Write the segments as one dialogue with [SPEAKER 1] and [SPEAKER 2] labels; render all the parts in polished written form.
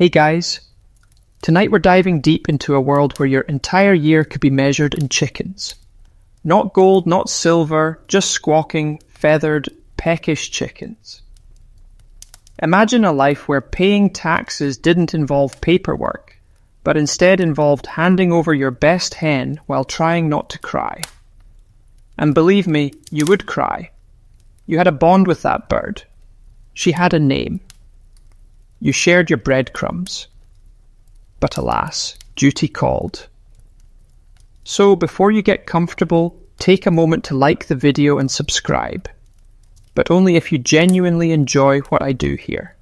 [SPEAKER 1] Hey guys, tonight we're diving deep into a world where your entire year could be measured in chickens. Not gold, not silver, just squawking, feathered, peckish chickens. Imagine a life where paying taxes didn't involve paperwork, but instead involved handing over your best hen while trying not to cry. And believe me, you would cry. You had a bond with that bird. She had a name. You shared your breadcrumbs. But alas, duty called. So before you get comfortable, take a moment to like the video and subscribe. But only if you genuinely enjoy what I do here.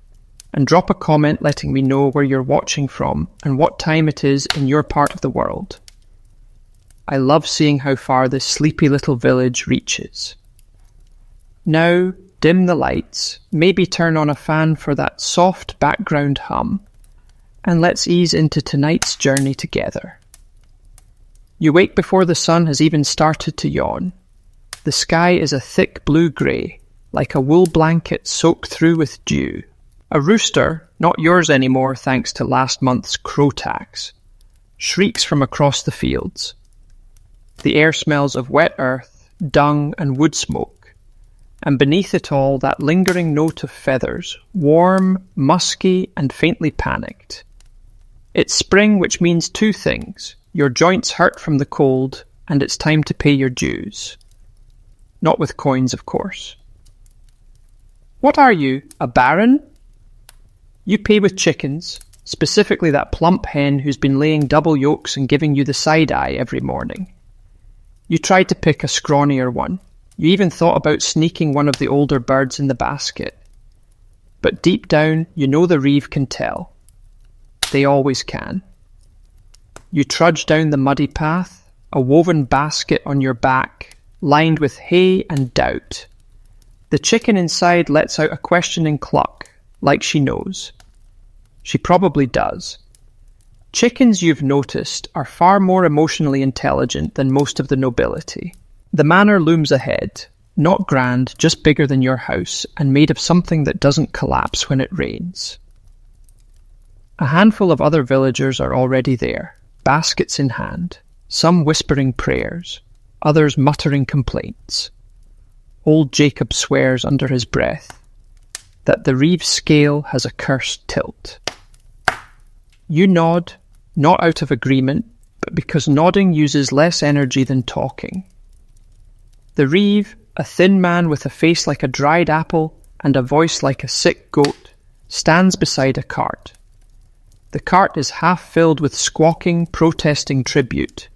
[SPEAKER 1] And drop a comment letting me know where you're watching from and what time it is in your part of the world. I love seeing how far this sleepy little village reaches. Now, dim the lights, maybe turn on a fan for that soft background hum, and let's ease into tonight's journey together. You wake before the sun has even started to yawn. The sky is a thick blue-grey, like a wool blanket soaked through with dew. A rooster, not yours anymore thanks to last month's crow tax, shrieks from across the fields. The air smells of wet earth, dung and wood smoke, and beneath it all that lingering note of feathers, warm, musky and faintly panicked. It's spring, which means two things. Your joints hurt from the cold, and it's time to pay your dues. Not with coins, of course. What are you, a baron? You pay with chickens, specifically that plump hen who's been laying double yolks and giving you the side eye every morning. You tried to pick a scrawnier one. You even thought about sneaking one of the older birds in the basket. But deep down, you know the reeve can tell. They always can. You trudge down the muddy path, a woven basket on your back, lined with hay and doubt. The chicken inside lets out a questioning cluck, like she knows. She probably does. Chickens, you've noticed, are far more emotionally intelligent than most of the nobility. The manor looms ahead, not grand, just bigger than your house, and made of something that doesn't collapse when it rains. A handful of other villagers are already there, baskets in hand, some whispering prayers, others muttering complaints. Old Jacob swears under his breath that the reeve scale has a cursed tilt. You nod, not out of agreement, but because nodding uses less energy than talking. The reeve, a thin man with a face like a dried apple and a voice like a sick goat, stands beside a cart. The cart is half filled with squawking, protesting tribute.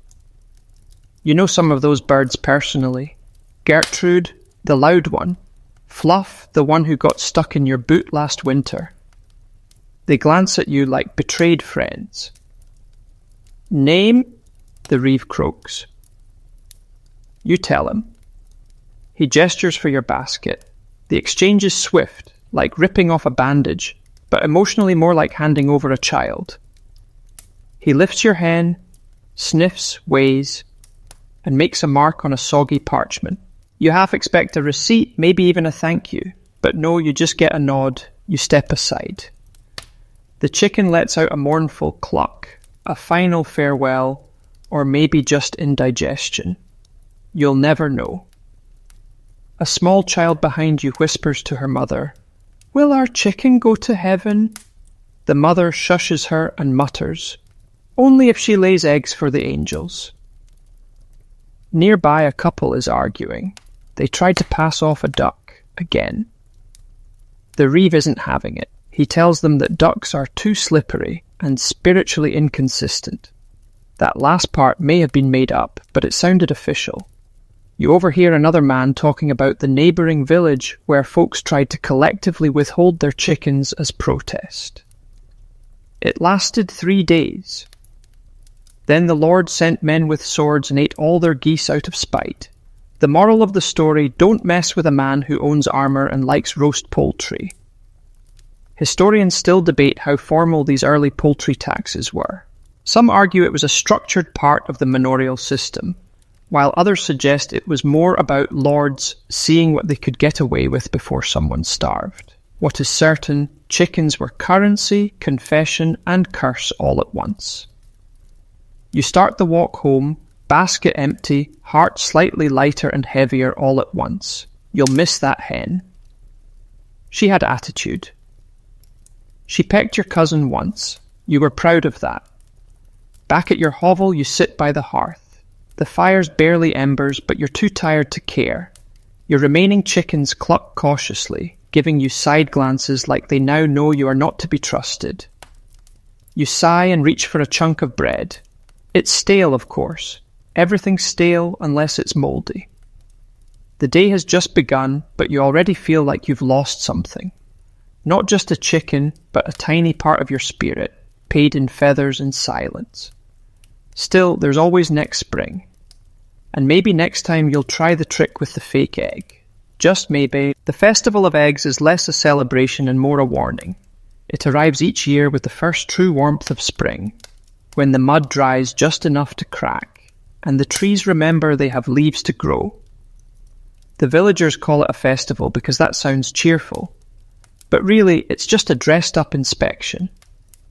[SPEAKER 1] You know some of those birds personally. Gertrude, the loud one. Fluff, the one who got stuck in your boot last winter. They glance at you like betrayed friends. Name? The reeve croaks. You tell him. He gestures for your basket. The exchange is swift, like ripping off a bandage, but emotionally more like handing over a child. He lifts your hen, sniffs, weighs, and makes a mark on a soggy parchment. You half expect a receipt, maybe even a thank you, but no, you just get a nod, you step aside. The chicken lets out a mournful cluck, a final farewell, or maybe just indigestion. You'll never know. A small child behind you whispers to her mother, "Will our chicken go to heaven?" The mother shushes her and mutters, "Only if she lays eggs for the angels." Nearby, a couple is arguing. They try to pass off a duck, again. The reeve isn't having it. He tells them that ducks are too slippery and spiritually inconsistent. That last part may have been made up, but it sounded official. You overhear another man talking about the neighbouring village where folks tried to collectively withhold their chickens as protest. It lasted 3 days. Then the Lord sent men with swords and ate all their geese out of spite. The moral of the story, don't mess with a man who owns armour and likes roast poultry. Historians still debate how formal these early poultry taxes were. Some argue it was a structured part of the manorial system, while others suggest it was more about lords seeing what they could get away with before someone starved. What is certain, chickens were currency, confession, and curse all at once. You start the walk home, basket empty, heart slightly lighter and heavier all at once. You'll miss that hen. She had attitude. She pecked your cousin once. You were proud of that. Back at your hovel, you sit by the hearth. The fire's barely embers, but you're too tired to care. Your remaining chickens cluck cautiously, giving you side glances like they now know you are not to be trusted. You sigh and reach for a chunk of bread. It's stale, of course. Everything's stale unless it's mouldy. The day has just begun, but you already feel like you've lost something. Not just a chicken, but a tiny part of your spirit, paid in feathers and silence. Still, there's always next spring. And maybe next time you'll try the trick with the fake egg. Just maybe, the Festival of Eggs is less a celebration and more a warning. It arrives each year with the first true warmth of spring, when the mud dries just enough to crack, and the trees remember they have leaves to grow. The villagers call it a festival because that sounds cheerful, but really it's just a dressed-up inspection,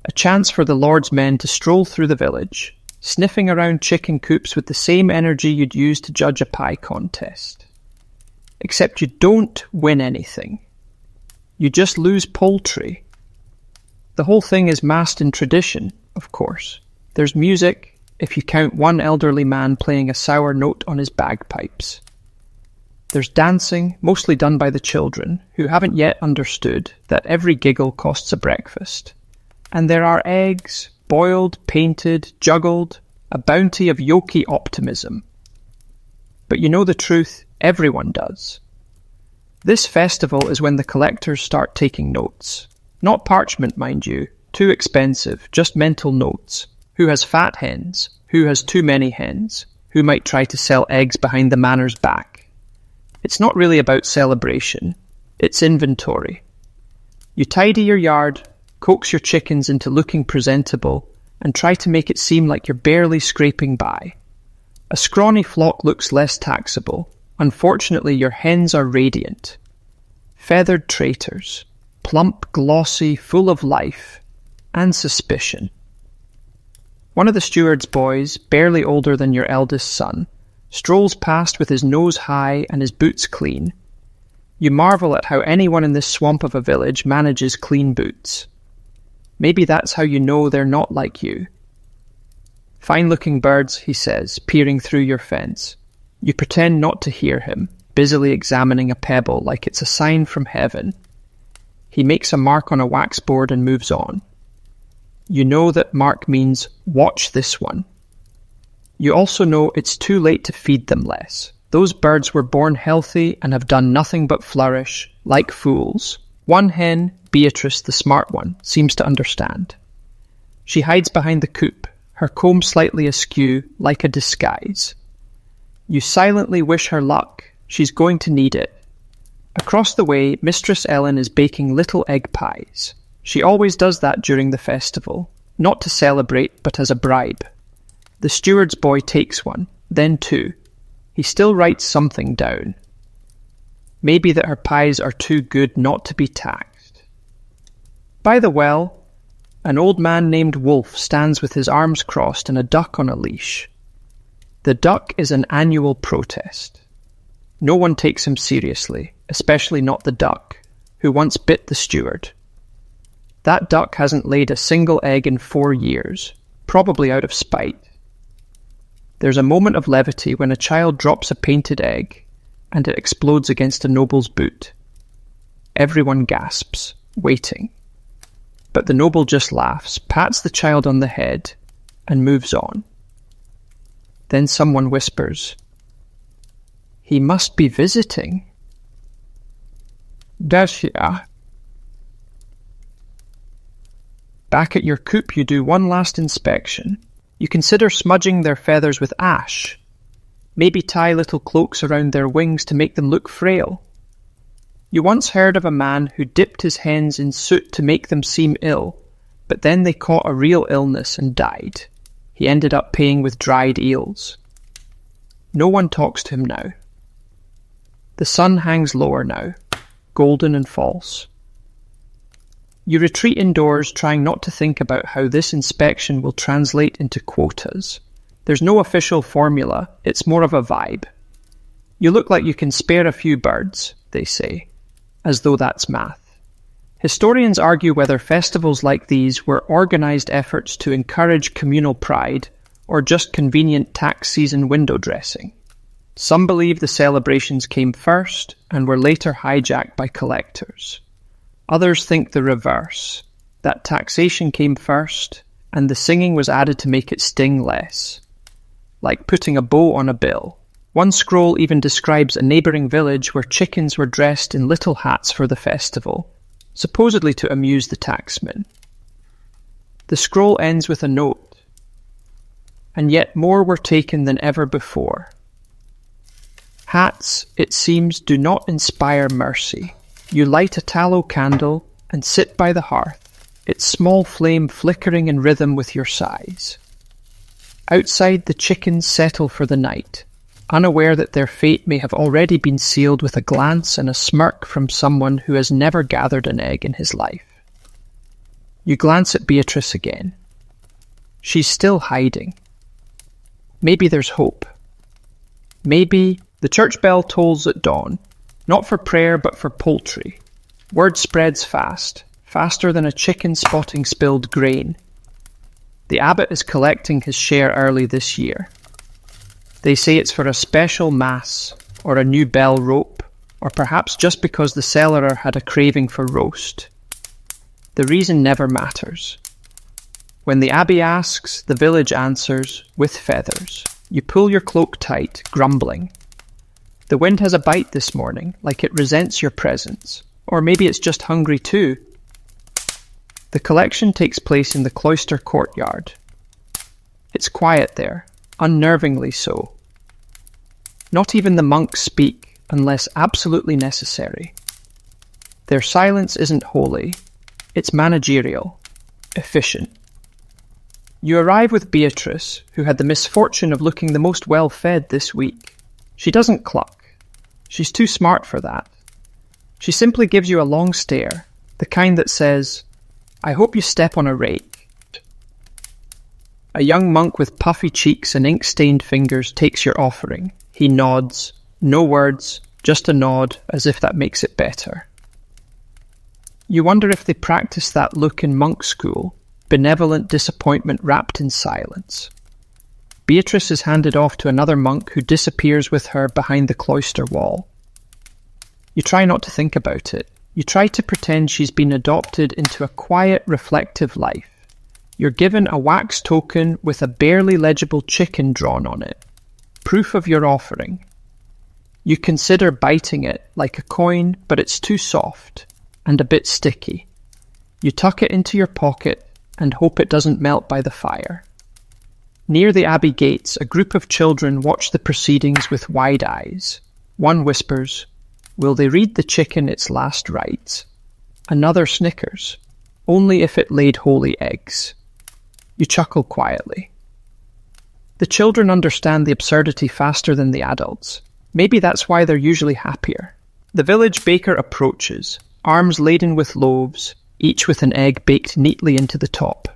[SPEAKER 1] a chance for the Lord's men to stroll through the village, sniffing around chicken coops with the same energy you'd use to judge a pie contest. Except you don't win anything. You just lose poultry. The whole thing is masked in tradition, of course. There's music, if you count one elderly man playing a sour note on his bagpipes. There's dancing, mostly done by the children, who haven't yet understood that every giggle costs a breakfast. And there are eggs, boiled, painted, juggled, a bounty of yolky optimism. But you know the truth, everyone does. This festival is when the collectors start taking notes. Not parchment, mind you, too expensive, just mental notes. Who has fat hens? Who has too many hens? Who might try to sell eggs behind the manor's back? It's not really about celebration, it's inventory. You tidy your yard, coax your chickens into looking presentable, and try to make it seem like you're barely scraping by. A scrawny flock looks less taxable. Unfortunately, your hens are radiant. Feathered traitors, plump, glossy, full of life, and suspicion. One of the steward's boys, barely older than your eldest son, strolls past with his nose high and his boots clean. You marvel at how anyone in this swamp of a village manages clean boots. Maybe that's how you know they're not like you. Fine-looking birds, he says, peering through your fence. You pretend not to hear him, busily examining a pebble like it's a sign from heaven. He makes a mark on a waxboard and moves on. You know that mark means, watch this one. You also know it's too late to feed them less. Those birds were born healthy and have done nothing but flourish, like fools. One hen, Beatrice, the smart one, seems to understand. She hides behind the coop, her comb slightly askew, like a disguise. You silently wish her luck. She's going to need it. Across the way, Mistress Ellen is baking little egg pies. She always does that during the festival, not to celebrate, but as a bribe. The steward's boy takes one, then two. He still writes something down. Maybe that her pies are too good not to be taxed. By the well, an old man named Wolf stands with his arms crossed and a duck on a leash. The duck is an annual protest. No one takes him seriously, especially not the duck, who once bit the steward. That duck hasn't laid a single egg in 4 years, probably out of spite. There's a moment of levity when a child drops a painted egg, and it explodes against a noble's boot. Everyone gasps, waiting. But the noble just laughs, pats the child on the head, and moves on. Then someone whispers, "He must be visiting." "Does he?" Back at your coop you do one last inspection. You consider smudging their feathers with ash. Maybe tie little cloaks around their wings to make them look frail. You once heard of a man who dipped his hens in soot to make them seem ill, but then they caught a real illness and died. He ended up paying with dried eels. No one talks to him now. The sun hangs lower now, golden and false. You retreat indoors, trying not to think about how this inspection will translate into quotas. There's no official formula, it's more of a vibe. You look like you can spare a few birds, they say, as though that's math. Historians argue whether festivals like these were organised efforts to encourage communal pride or just convenient tax season window dressing. Some believe the celebrations came first and were later hijacked by collectors. Others think the reverse, that taxation came first and the singing was added to make it sting less, like putting a bow on a bill. One scroll even describes a neighbouring village where chickens were dressed in little hats for the festival, supposedly to amuse the taxman. The scroll ends with a note, and yet more were taken than ever before. Hats, it seems, do not inspire mercy. You light a tallow candle and sit by the hearth, its small flame flickering in rhythm with your sighs. Outside, the chickens settle for the night, unaware that their fate may have already been sealed with a glance and a smirk from someone who has never gathered an egg in his life. You glance at Beatrice again. She's still hiding. Maybe there's hope. Maybe the church bell tolls at dawn, not for prayer but for poultry. Word spreads fast, faster than a chicken spotting spilled grain. The abbot is collecting his share early this year. They say it's for a special mass, or a new bell rope, or perhaps just because the cellarer had a craving for roast. The reason never matters. When the abbey asks, the village answers, with feathers. You pull your cloak tight, grumbling. The wind has a bite this morning, like it resents your presence. Or maybe it's just hungry too. The collection takes place in the cloister courtyard. It's quiet there, unnervingly so. Not even the monks speak unless absolutely necessary. Their silence isn't holy, it's managerial, efficient. You arrive with Beatrice, who had the misfortune of looking the most well-fed this week. She doesn't cluck. She's too smart for that. She simply gives you a long stare, the kind that says, "I hope you step on a rake." A young monk with puffy cheeks and ink-stained fingers takes your offering. He nods. No words, just a nod, as if that makes it better. You wonder if they practice that look in monk school, benevolent disappointment wrapped in silence. Beatrice is handed off to another monk who disappears with her behind the cloister wall. You try not to think about it. You try to pretend she's been adopted into a quiet, reflective life. You're given a wax token with a barely legible chicken drawn on it. Proof of your offering. You consider biting it like a coin, but it's too soft and a bit sticky. You tuck it into your pocket and hope it doesn't melt by the fire. Near the abbey gates, a group of children watch the proceedings with wide eyes. One whispers, "Will they read the chicken its last rites?" Another snickers, "Only if it laid holy eggs." You chuckle quietly. The children understand the absurdity faster than the adults. Maybe that's why they're usually happier. The village baker approaches, arms laden with loaves, each with an egg baked neatly into the top.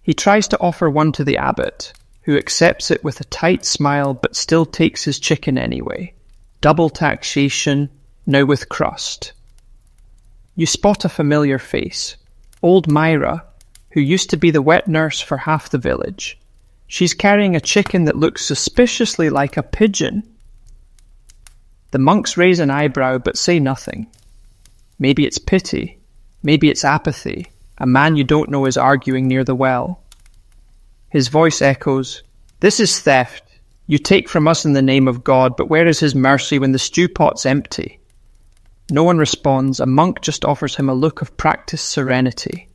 [SPEAKER 1] He tries to offer one to the abbot, who accepts it with a tight smile but still takes his chicken anyway. Double taxation, now with crust. You spot a familiar face, old Myra, who used to be the wet nurse for half the village. She's carrying a chicken that looks suspiciously like a pigeon. The monks raise an eyebrow but say nothing. Maybe it's pity, maybe it's apathy. A man you don't know is arguing near the well. His voice echoes, "This is theft. You take from us in the name of God, but where is his mercy when the stew pot's empty?" No one responds. A monk just offers him a look of practiced serenity.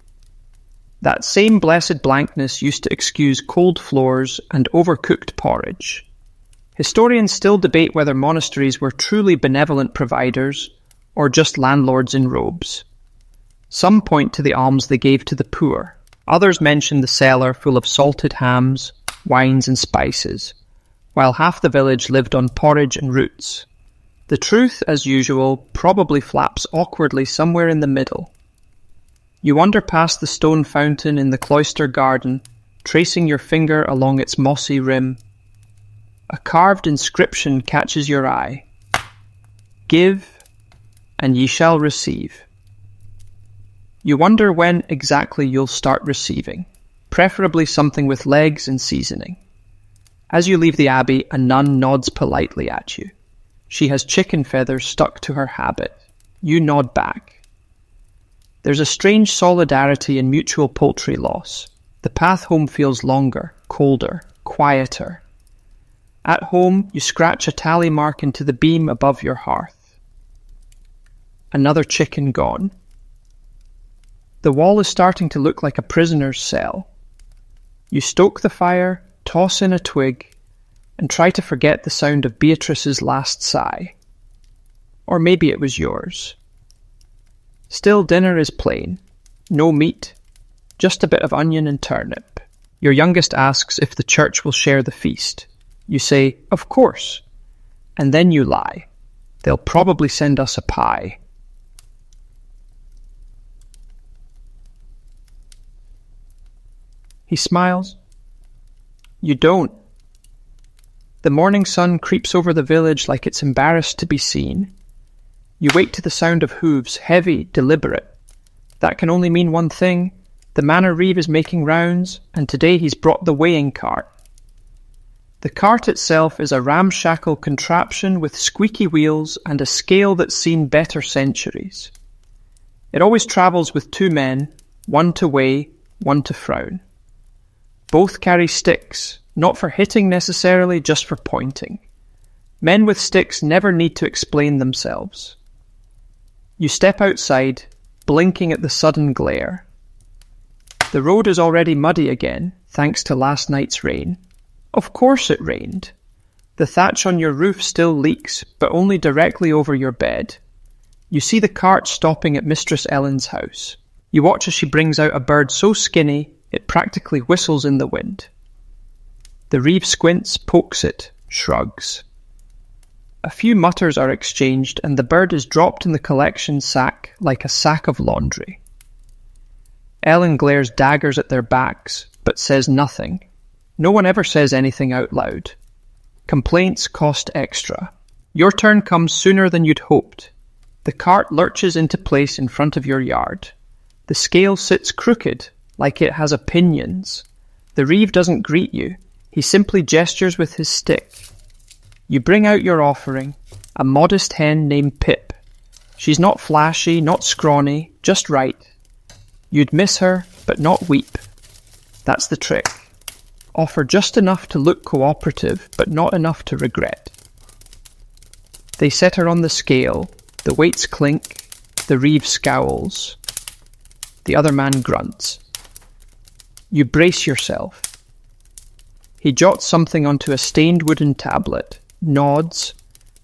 [SPEAKER 1] That same blessed blankness used to excuse cold floors and overcooked porridge. Historians still debate whether monasteries were truly benevolent providers or just landlords in robes. Some point to the alms they gave to the poor. Others mention the cellar full of salted hams, wines and spices, while half the village lived on porridge and roots. The truth, as usual, probably flaps awkwardly somewhere in the middle. You wander past the stone fountain in the cloister garden, tracing your finger along its mossy rim. A carved inscription catches your eye. Give, and ye shall receive. You wonder when exactly you'll start receiving, preferably something with legs and seasoning. As you leave the abbey, a nun nods politely at you. She has chicken feathers stuck to her habit. You nod back. There's a strange solidarity in mutual poultry loss. The path home feels longer, colder, quieter. At home, you scratch a tally mark into the beam above your hearth. Another chicken gone. The wall is starting to look like a prisoner's cell. You stoke the fire, toss in a twig, and try to forget the sound of Beatrice's last sigh. Or maybe it was yours. Still, dinner is plain. No meat, just a bit of onion and turnip. Your youngest asks if the church will share the feast. You say, of course. And then you lie. They'll probably send us a pie. He smiles. You don't. The morning sun creeps over the village like it's embarrassed to be seen. You wake to the sound of hooves, heavy, deliberate. That can only mean one thing. The manor reeve is making rounds, and today he's brought the weighing cart. The cart itself is a ramshackle contraption with squeaky wheels and a scale that's seen better centuries. It always travels with two men, one to weigh, one to frown. Both carry sticks, not for hitting necessarily, just for pointing. Men with sticks never need to explain themselves. You step outside, blinking at the sudden glare. The road is already muddy again, thanks to last night's rain. Of course it rained. The thatch on your roof still leaks, but only directly over your bed. You see the cart stopping at Mistress Ellen's house. You watch as she brings out a bird so skinny, it practically whistles in the wind. The reeve squints, pokes it, shrugs. A few mutters are exchanged, and the bird is dropped in the collection sack like a sack of laundry. Ellen glares daggers at their backs, but says nothing. No one ever says anything out loud. Complaints cost extra. Your turn comes sooner than you'd hoped. The cart lurches into place in front of your yard. The scale sits crooked, like it has opinions. The reeve doesn't greet you. He simply gestures with his stick. You bring out your offering, a modest hen named Pip. She's not flashy, not scrawny, just right. You'd miss her, but not weep. That's the trick. Offer just enough to look cooperative, but not enough to regret. They set her on the scale. The weights clink. The reeve scowls. The other man grunts. You brace yourself. He jots something onto a stained wooden tablet, nods,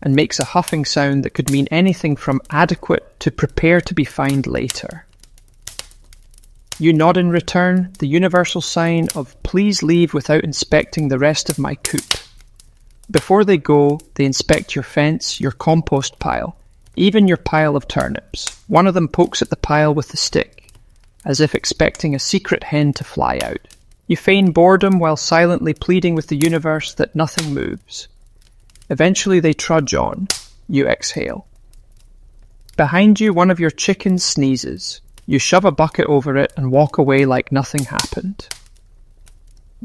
[SPEAKER 1] and makes a huffing sound that could mean anything from adequate to prepare to be fined later. You nod in return, the universal sign of please leave without inspecting the rest of my coop. Before they go, they inspect your fence, your compost pile, even your pile of turnips. One of them pokes at the pile with the stick, as if expecting a secret hen to fly out. You feign boredom while silently pleading with the universe that nothing moves. Eventually they trudge on. You exhale. Behind you, one of your chickens sneezes. You shove a bucket over it and walk away like nothing happened.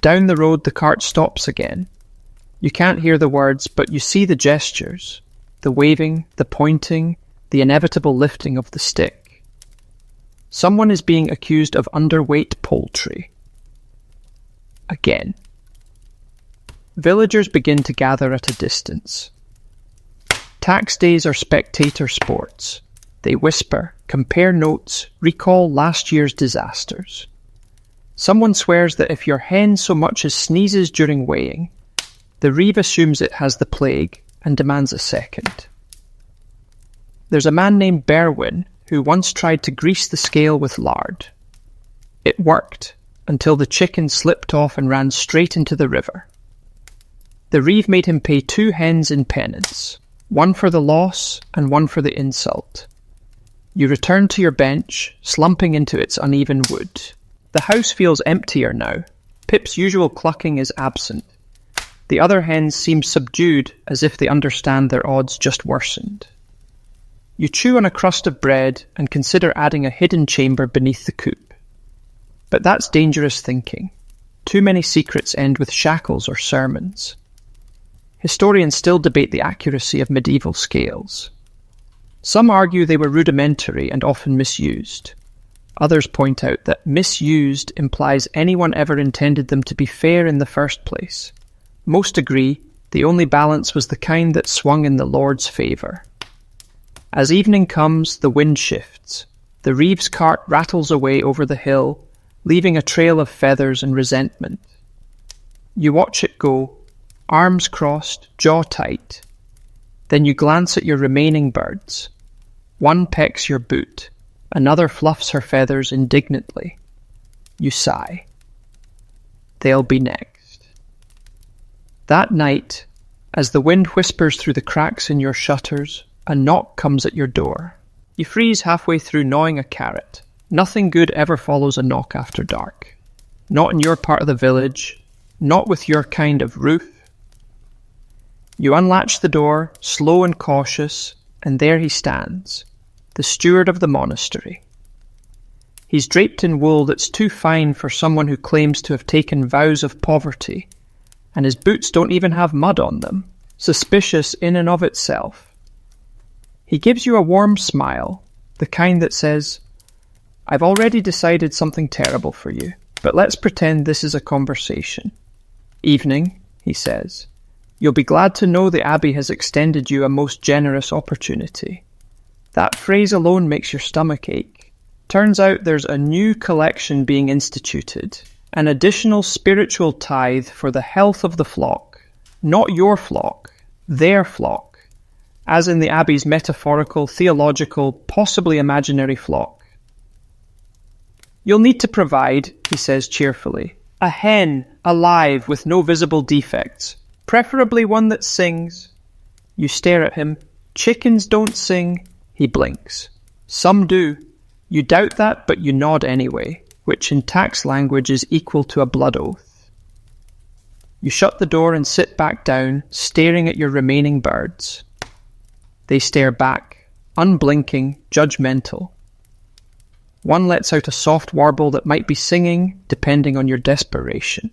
[SPEAKER 1] Down the road, the cart stops again. You can't hear the words, but you see the gestures, the waving, the pointing, the inevitable lifting of the stick. Someone is being accused of underweight poultry. Again. Villagers begin to gather at a distance. Tax days are spectator sports. They whisper, compare notes, recall last year's disasters. Someone swears that if your hen so much as sneezes during weighing, the reeve assumes it has the plague and demands a second. There's a man named Berwin who once tried to grease the scale with lard. It worked until the chicken slipped off and ran straight into the river. The reeve made him pay 2 hens in penance, one for the loss and one for the insult. You return to your bench, slumping into its uneven wood. The house feels emptier now. Pip's usual clucking is absent. The other hens seem subdued, as if they understand their odds just worsened. You chew on a crust of bread and consider adding a hidden chamber beneath the coop. But that's dangerous thinking. Too many secrets end with shackles or sermons. Historians still debate the accuracy of medieval scales. Some argue they were rudimentary and often misused. Others point out that misused implies anyone ever intended them to be fair in the first place. Most agree the only balance was the kind that swung in the Lord's favour. As evening comes, the wind shifts. The Reeves cart rattles away over the hill, leaving a trail of feathers and resentment. You watch it go, arms crossed, jaw tight. Then you glance at your remaining birds. One pecks your boot, another fluffs her feathers indignantly. You sigh. They'll be next. That night, as the wind whispers through the cracks in your shutters, a knock comes at your door. You freeze halfway through gnawing a carrot. Nothing good ever follows a knock after dark. Not in your part of the village, not with your kind of roof. You unlatch the door, slow and cautious, and there he stands, the steward of the monastery. He's draped in wool that's too fine for someone who claims to have taken vows of poverty, and his boots don't even have mud on them, suspicious in and of itself. He gives you a warm smile, the kind that says, "I've already decided something terrible for you, but let's pretend this is a conversation." "Evening," he says. "You'll be glad to know the Abbey has extended you a most generous opportunity." That phrase alone makes your stomach ache. Turns out there's a new collection being instituted, an additional spiritual tithe for the health of the flock. Not your flock, their flock, as in the Abbey's metaphorical, theological, possibly imaginary flock. "You'll need to provide," he says cheerfully, "a hen alive with no visible defects, preferably one that sings." You stare at him. "Chickens don't sing." He blinks. "Some do." You doubt that, but you nod anyway, which in tax language is equal to a blood oath. You shut the door and sit back down, staring at your remaining birds. They stare back, unblinking, judgmental. One lets out a soft warble that might be singing, depending on your desperation.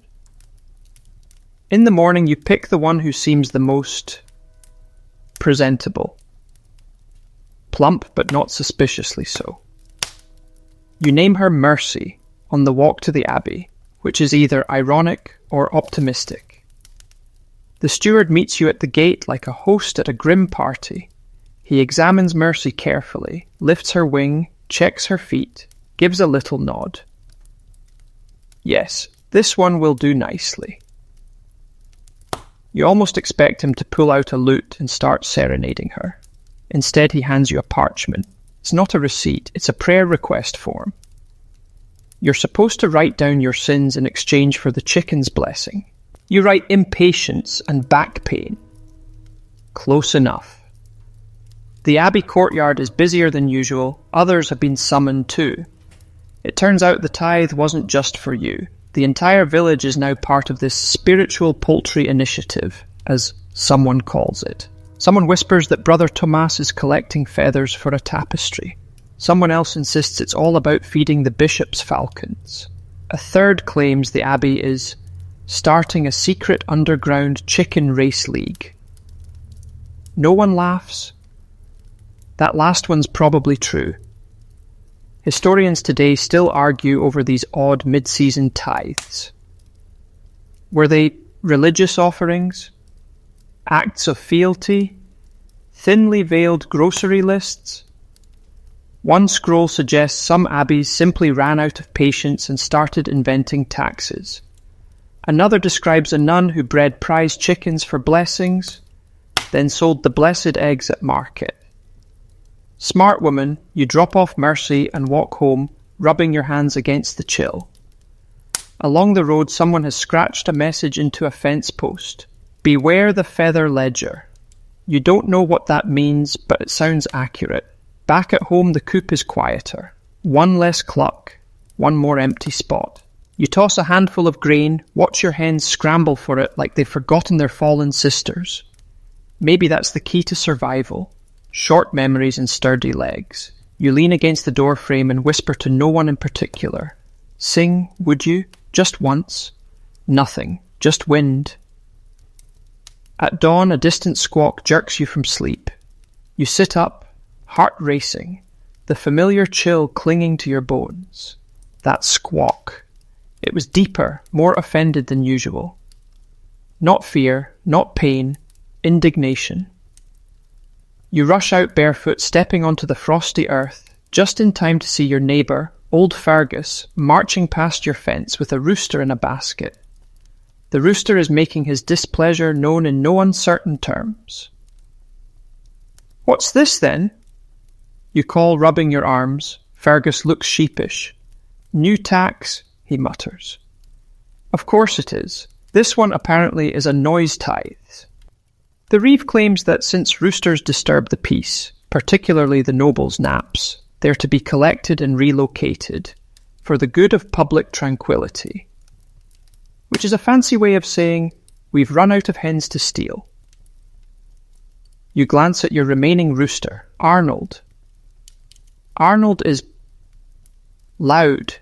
[SPEAKER 1] In the morning, you pick the one who seems the most presentable. Plump, but not suspiciously so. You name her Mercy on the walk to the Abbey, which is either ironic or optimistic. The steward meets you at the gate like a host at a grim party. He examines Mercy carefully, lifts her wing, checks her feet, gives a little nod. Yes, this one will do nicely. You almost expect him to pull out a lute and start serenading her. Instead, he hands you a parchment. It's not a receipt, it's a prayer request form. You're supposed to write down your sins in exchange for the chicken's blessing. You write impatience and back pain. Close enough. The Abbey courtyard is busier than usual. Others have been summoned too. It turns out the tithe wasn't just for you. The entire village is now part of this spiritual poultry initiative, as someone calls it. Someone whispers that Brother Tomas is collecting feathers for a tapestry. Someone else insists it's all about feeding the bishop's falcons. A third claims the Abbey is starting a secret underground chicken race league. No one laughs. That last one's probably true. Historians today still argue over these odd mid-season tithes. Were they religious offerings? Acts of fealty? Thinly veiled grocery lists? One scroll suggests some abbeys simply ran out of patience and started inventing taxes. Another describes a nun who bred prize chickens for blessings, then sold the blessed eggs at market. Smart woman, you drop off Mercy and walk home, rubbing your hands against the chill. Along the road, someone has scratched a message into a fence post. Beware the feather ledger. You don't know what that means, but it sounds accurate. Back at home, the coop is quieter. One less cluck, one more empty spot. You toss a handful of grain, watch your hens scramble for it like they've forgotten their fallen sisters. Maybe that's the key to survival. Short memories and sturdy legs. You lean against the doorframe and whisper to no one in particular. Sing, would you? Just once. Nothing. Just wind. At dawn, a distant squawk jerks you from sleep. You sit up, heart racing, the familiar chill clinging to your bones. That squawk. It was deeper, more offended than usual. Not fear, not pain, indignation. You rush out barefoot, stepping onto the frosty earth, just in time to see your neighbour, old Fergus, marching past your fence with a rooster in a basket. The rooster is making his displeasure known in no uncertain terms. "What's this, then?" You call, rubbing your arms. Fergus looks sheepish. "New tax," he mutters. "Of course it is. This one apparently is a noise tithe." The reeve claims that since roosters disturb the peace, particularly the nobles' naps, they're to be collected and relocated for the good of public tranquility. Which is a fancy way of saying, we've run out of hens to steal. You glance at your remaining rooster, Arnold. Arnold is loud.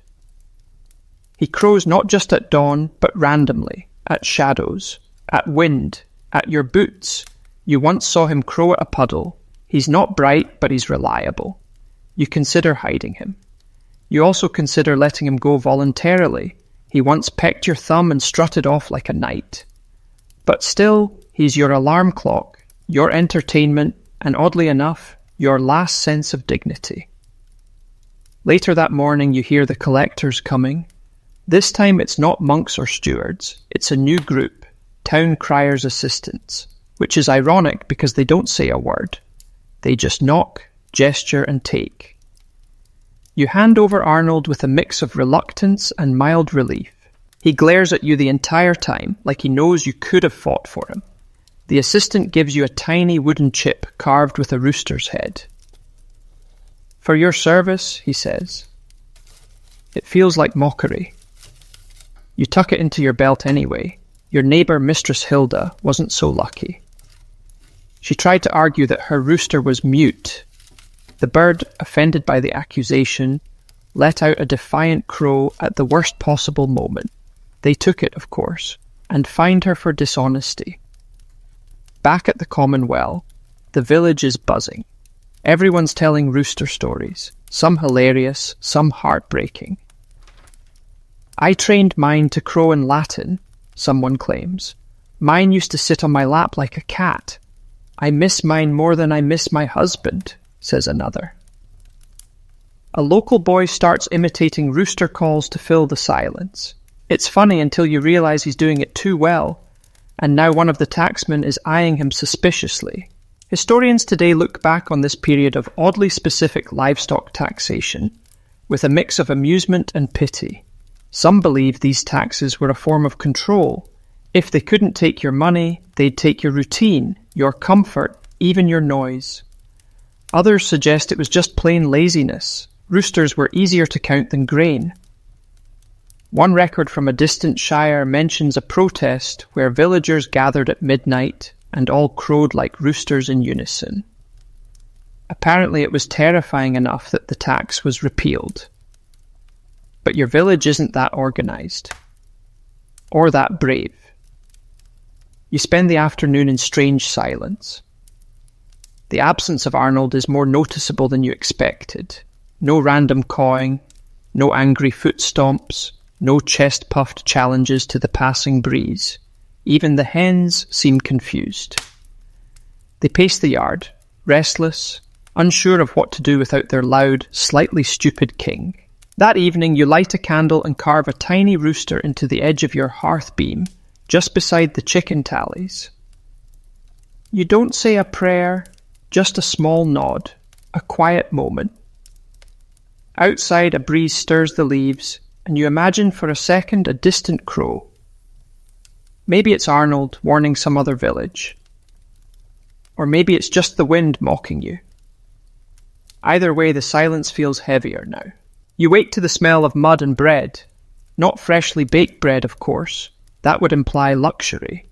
[SPEAKER 1] He crows not just at dawn, but randomly, at shadows, at wind, at your boots. You once saw him crow at a puddle. He's not bright, but he's reliable. You consider hiding him. You also consider letting him go voluntarily. He once pecked your thumb and strutted off like a knight. But still, he's your alarm clock, your entertainment, and oddly enough, your last sense of dignity. Later that morning, you hear the collectors coming. This time it's not monks or stewards. It's a new group, town criers' assistants, which is ironic because they don't say a word. They just knock, gesture, and take. You hand over Arnold with a mix of reluctance and mild relief. He glares at you the entire time, like he knows you could have fought for him. The assistant gives you a tiny wooden chip carved with a rooster's head. "For your service," he says. It feels like mockery. You tuck it into your belt anyway. Your neighbour, Mistress Hilda, wasn't so lucky. She tried to argue that her rooster was mute. The bird, offended by the accusation, let out a defiant crow at the worst possible moment. They took it, of course, and fined her for dishonesty. Back at the common well, the village is buzzing. Everyone's telling rooster stories, some hilarious, some heartbreaking. "I trained mine to crow in Latin," someone claims. "Mine used to sit on my lap like a cat. I miss mine more than I miss my husband," says another. A local boy starts imitating rooster calls to fill the silence. It's funny until you realize he's doing it too well, and now one of the tacksmen is eyeing him suspiciously. Historians today look back on this period of oddly specific livestock taxation with a mix of amusement and pity. Some believe these taxes were a form of control. If they couldn't take your money, they'd take your routine, your comfort, even your noise. Others suggest it was just plain laziness. Roosters were easier to count than grain. One record from a distant shire mentions a protest where villagers gathered at midnight and all crowed like roosters in unison. Apparently it was terrifying enough that the tax was repealed. But your village isn't that organised. Or that brave. You spend the afternoon in strange silence. The absence of Arnold is more noticeable than you expected. No random cawing, no angry foot stomps, no chest-puffed challenges to the passing breeze. Even the hens seem confused. They pace the yard, restless, unsure of what to do without their loud, slightly stupid king. That evening you light a candle and carve a tiny rooster into the edge of your hearth beam, just beside the chicken tallies. You don't say a prayer, just a small nod, a quiet moment. Outside a breeze stirs the leaves, and you imagine for a second a distant crow. Maybe it's Arnold warning some other village. Or maybe it's just the wind mocking you. Either way, the silence feels heavier now. You wake to the smell of mud and bread. Not freshly baked bread, of course. That would imply luxury.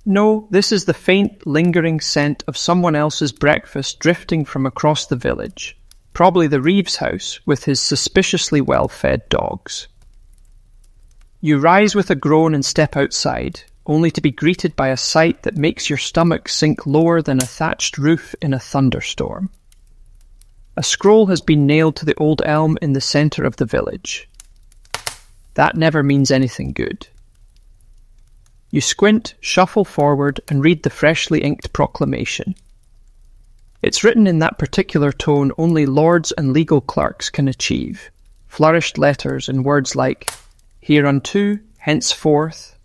[SPEAKER 1] No, this is the faint, lingering scent of someone else's breakfast drifting from across the village. Probably the Reeves house with his suspiciously well-fed dogs. You rise with a groan and step outside, only to be greeted by a sight that makes your stomach sink lower than a thatched roof in a thunderstorm. A scroll has been nailed to the old elm in the centre of the village. That never means anything good. You squint, shuffle forward, and read the freshly inked proclamation. It's written in that particular tone only lords and legal clerks can achieve, flourished letters in words like hereunto, henceforth,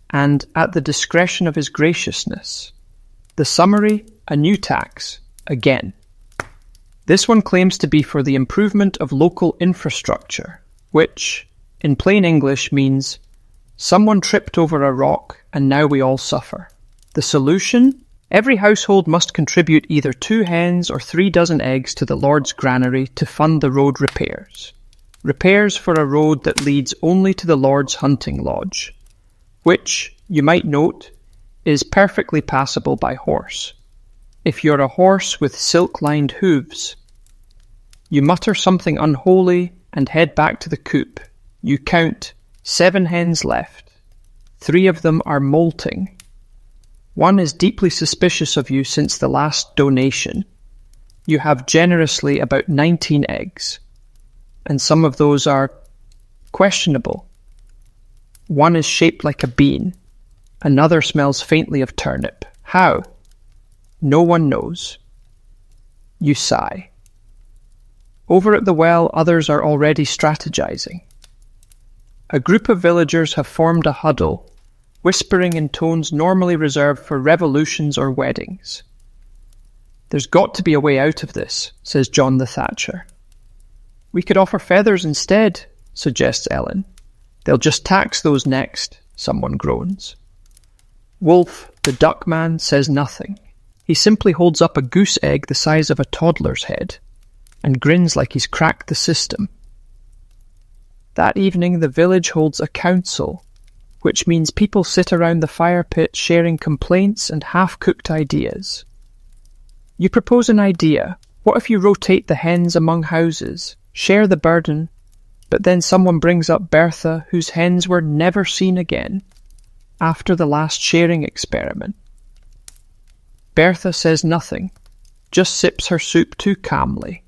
[SPEAKER 1] and at the discretion of his graciousness. The summary, a new tax, again. This one claims to be for the improvement of local infrastructure, which, in plain English, means someone tripped over a rock and now we all suffer. The solution? Every household must contribute either 2 hens or 3 dozen eggs to the Lord's granary to fund the road repairs. Repairs for a road that leads only to the Lord's hunting lodge, which, you might note, is perfectly passable by horse. If you're a horse with silk-lined hooves, you mutter something unholy and head back to the coop. You count 7 hens left. 3 of them are molting. 1 is deeply suspicious of you since the last donation. You have generously about 19 eggs, and some of those are questionable. 1 is shaped like a bean. Another smells faintly of turnip. How? No one knows. You sigh. Over at the well, others are already strategizing. A group of villagers have formed a huddle, whispering in tones normally reserved for revolutions or weddings. There's got to be a way out of this, says John the Thatcher. We could offer feathers instead, suggests Ellen. They'll just tax those next, someone groans. Wolf, the duck man, says nothing. He simply holds up a goose egg the size of a toddler's head and grins like he's cracked the system. That evening the village holds a council, which means people sit around the fire pit sharing complaints and half-cooked ideas. You propose an idea. What if you rotate the hens among houses, share the burden, but then someone brings up Bertha, whose hens were never seen again after the last sharing experiment. Bertha says nothing, just sips her soup too calmly.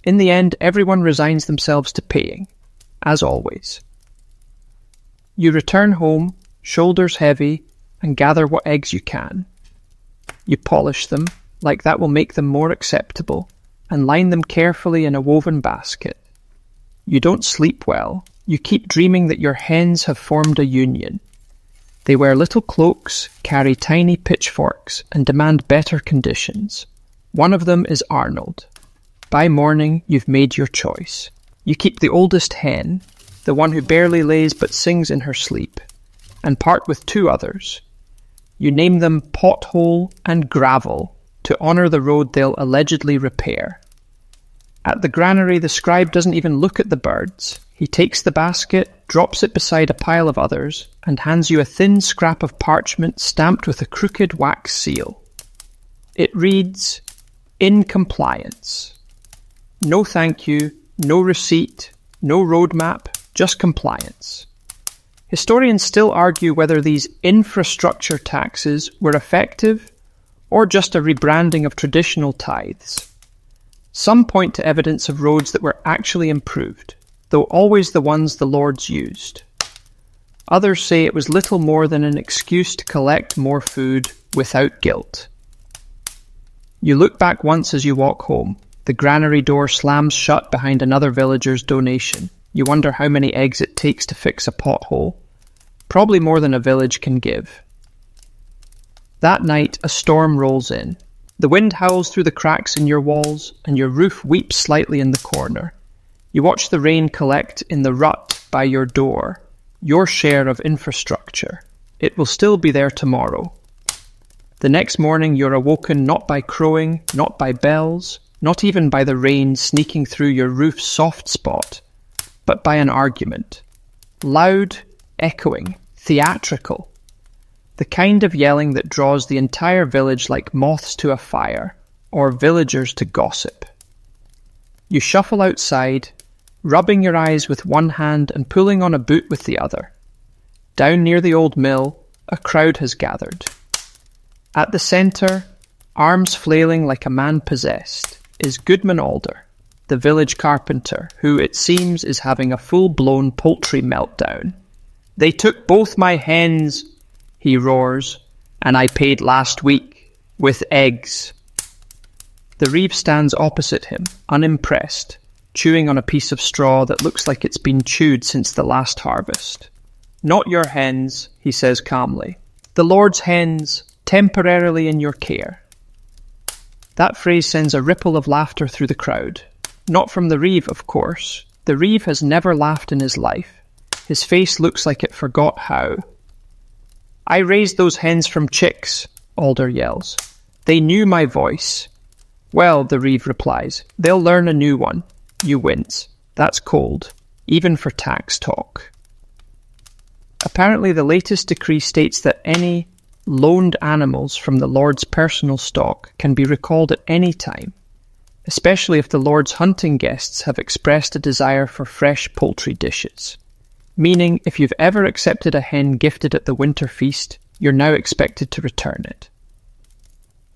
[SPEAKER 1] In the end, everyone resigns themselves to paying, as always. You return home, shoulders heavy, and gather what eggs you can. You polish them, like that will make them more acceptable, and line them carefully in a woven basket. You don't sleep well. You keep dreaming that your hens have formed a union. They wear little cloaks, carry tiny pitchforks, and demand better conditions. One of them is Arnold. By morning, you've made your choice. You keep the oldest hen, the one who barely lays but sings in her sleep, and part with 2 others. You name them Pothole and Gravel to honour the road they'll allegedly repair. At the granary, the scribe doesn't even look at the birds. He takes the basket, drops it beside a pile of others, and hands you a thin scrap of parchment stamped with a crooked wax seal. It reads, "In compliance." No thank you, no receipt, no roadmap, just compliance. Historians still argue whether these infrastructure taxes were effective or just a rebranding of traditional tithes. Some point to evidence of roads that were actually improved, though always the ones the lords used. Others say it was little more than an excuse to collect more food without guilt. You look back once as you walk home. The granary door slams shut behind another villager's donation. You wonder how many eggs it takes to fix a pothole. Probably more than a village can give. That night, a storm rolls in. The wind howls through the cracks in your walls, and your roof weeps slightly in the corner. You watch the rain collect in the rut by your door, your share of infrastructure. It will still be there tomorrow. The next morning you're awoken not by crowing, not by bells, not even by the rain sneaking through your roof's soft spot, but by an argument. Loud, echoing, theatrical. The kind of yelling that draws the entire village like moths to a fire, or villagers to gossip. You shuffle outside, rubbing your eyes with one hand and pulling on a boot with the other. Down near the old mill, a crowd has gathered. At the centre, arms flailing like a man possessed, is Goodman Alder, the village carpenter, who it seems is having a full-blown poultry meltdown. "They took both my hens," he roars, "and I paid last week, with eggs." The reeve stands opposite him, unimpressed, chewing on a piece of straw that looks like it's been chewed since the last harvest. "Not your hens," he says calmly. "The Lord's hens, temporarily in your care." That phrase sends a ripple of laughter through the crowd. Not from the reeve, of course. The reeve has never laughed in his life. His face looks like it forgot how. "I raised those hens from chicks," Alder yells. "They knew my voice." "Well," the reeve replies, "they'll learn a new one." You wince. That's cold, even for tax talk. Apparently the latest decree states that any loaned animals from the Lord's personal stock can be recalled at any time, especially if the Lord's hunting guests have expressed a desire for fresh poultry dishes. Meaning, if you've ever accepted a hen gifted at the winter feast, you're now expected to return it.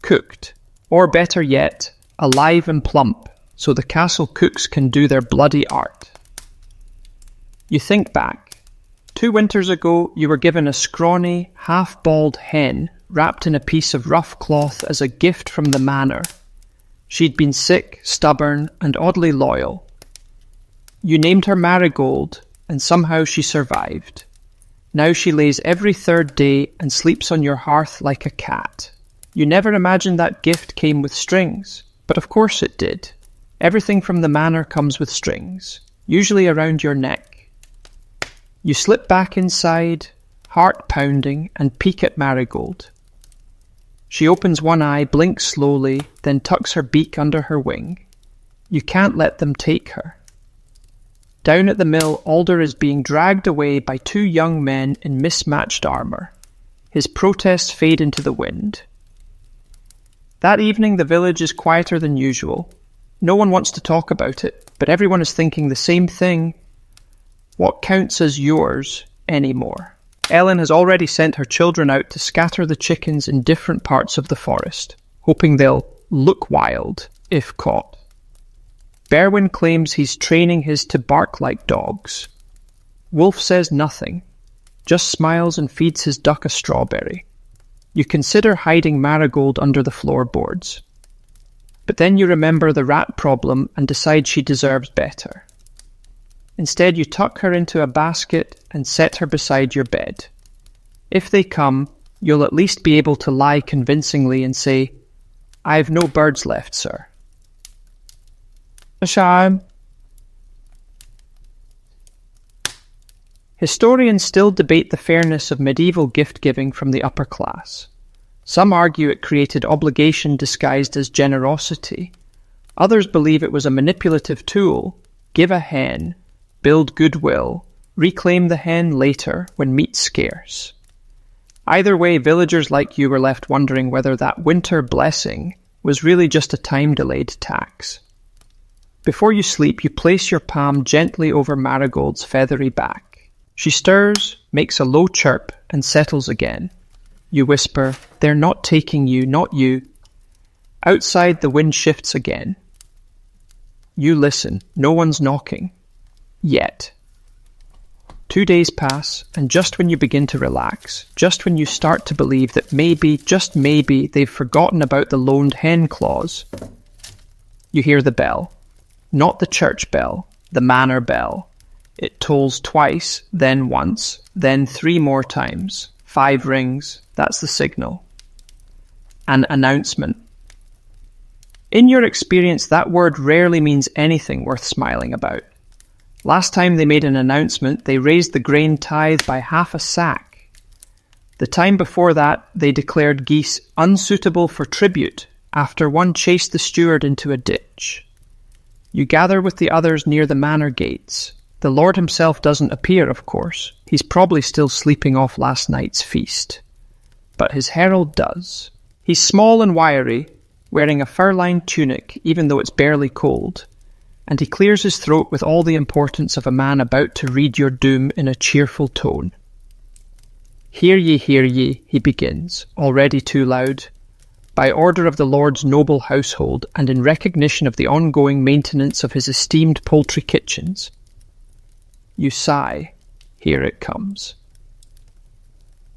[SPEAKER 1] Cooked, or better yet, alive and plump, so the castle cooks can do their bloody art. You think back. 2 winters ago, you were given a scrawny, half-bald hen wrapped in a piece of rough cloth as a gift from the manor. She'd been sick, stubborn, and oddly loyal. You named her Marigold, and somehow she survived. Now she lays every 3rd day and sleeps on your hearth like a cat. You never imagined that gift came with strings, but of course it did. Everything from the manor comes with strings, usually around your neck. You slip back inside, heart pounding, and peek at Marigold. She opens one eye, blinks slowly, then tucks her beak under her wing. You can't let them take her. Down at the mill, Alder is being dragged away by 2 young men in mismatched armour. His protests fade into the wind. That evening the village is quieter than usual. No one wants to talk about it, but everyone is thinking the same thing. What counts as yours anymore? Ellen has already sent her children out to scatter the chickens in different parts of the forest, hoping they'll look wild if caught. Berwin claims he's training his to bark like dogs. Wolf says nothing, just smiles and feeds his duck a strawberry. You consider hiding Marigold under the floorboards. But then you remember the rat problem and decide she deserves better. Instead, you tuck her into a basket and set her beside your bed. If they come, you'll at least be able to lie convincingly and say, "I've no birds left, sir." A shame. Historians still debate the fairness of medieval gift-giving from the upper class. Some argue it created obligation disguised as generosity. Others believe it was a manipulative tool. Give a hen, build goodwill, reclaim the hen later when meat's scarce. Either way, villagers like you were left wondering whether that winter blessing was really just a time-delayed tax. Before you sleep, you place your palm gently over Marigold's feathery back. She stirs, makes a low chirp, and settles again. You whisper, "They're not taking you, not you." Outside, the wind shifts again. You listen. No one's knocking. Yet. 2 days pass, and just when you begin to relax, just when you start to believe that maybe, just maybe, they've forgotten about the loaned hen clause, you hear the bell. Not the church bell, the manor bell. It tolls twice, then once, then 3 more times. 5 rings, that's the signal. An announcement. In your experience, that word rarely means anything worth smiling about. Last time they made an announcement, they raised the grain tithe by half a sack. The time before that, they declared geese unsuitable for tribute after one chased the steward into a ditch. You gather with the others near the manor gates. The Lord himself doesn't appear, of course. He's probably still sleeping off last night's feast. But his herald does. He's small and wiry, wearing a fur-lined tunic even though it's barely cold, and he clears his throat with all the importance of a man about to read your doom in a cheerful tone. Hear ye, he begins, already too loud. By order of the Lord's noble household, and in recognition of the ongoing maintenance of his esteemed poultry kitchens. You sigh. Here it comes.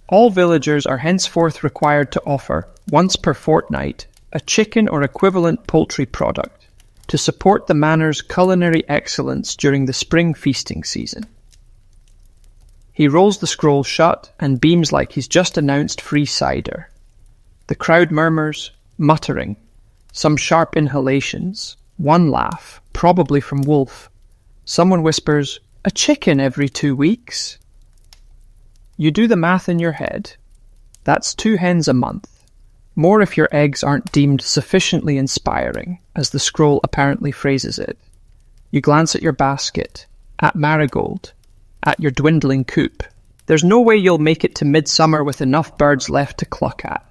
[SPEAKER 1] All villagers are henceforth required to offer, once per fortnight, a chicken or equivalent poultry product to support the manor's culinary excellence during the spring feasting season. He rolls the scroll shut and beams like he's just announced free cider. The crowd murmurs, muttering, some sharp inhalations, one laugh, probably from Wolf. Someone whispers, "A chicken every 2 weeks?" You do the math in your head. That's 2 hens a month. More if your eggs aren't deemed sufficiently inspiring, as the scroll apparently phrases it. You glance at your basket, at Marigold, at your dwindling coop. There's no way you'll make it to midsummer with enough birds left to cluck at.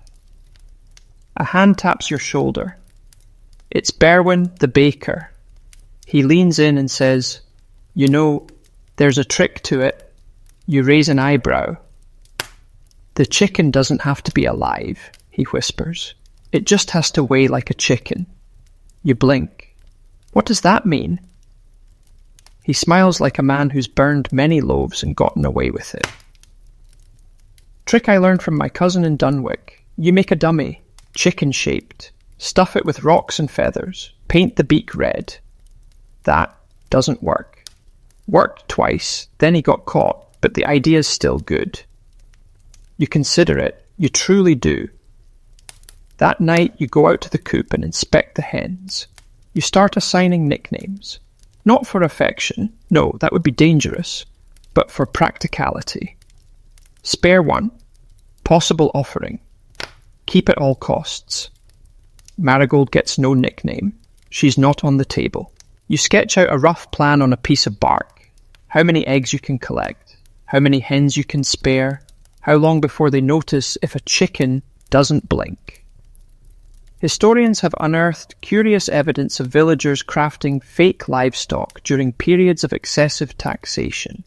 [SPEAKER 1] A hand taps your shoulder. It's Berwin, the baker. He leans in and says, "You know, there's a trick to it." You raise an eyebrow. "The chicken doesn't have to be alive," he whispers. "It just has to weigh like a chicken." You blink. "What does that mean?" He smiles like a man who's burned many loaves and gotten away with it. "Trick I learned from my cousin in Dunwich. You make a dummy, chicken-shaped, stuff it with rocks and feathers, paint the beak red. That doesn't work. Worked twice, then he got caught, but the idea's still good. You consider it, you truly do. That night you go out to the coop and inspect the hens. You start assigning nicknames. Not for affection, no, that would be dangerous, but for practicality. Spare one, possible offering. Keep at all costs. Marigold gets no nickname. She's not on the table. You sketch out a rough plan on a piece of bark. How many eggs you can collect. How many hens you can spare. How long before they notice if a chicken doesn't blink. Historians have unearthed curious evidence of villagers crafting fake livestock during periods of excessive taxation.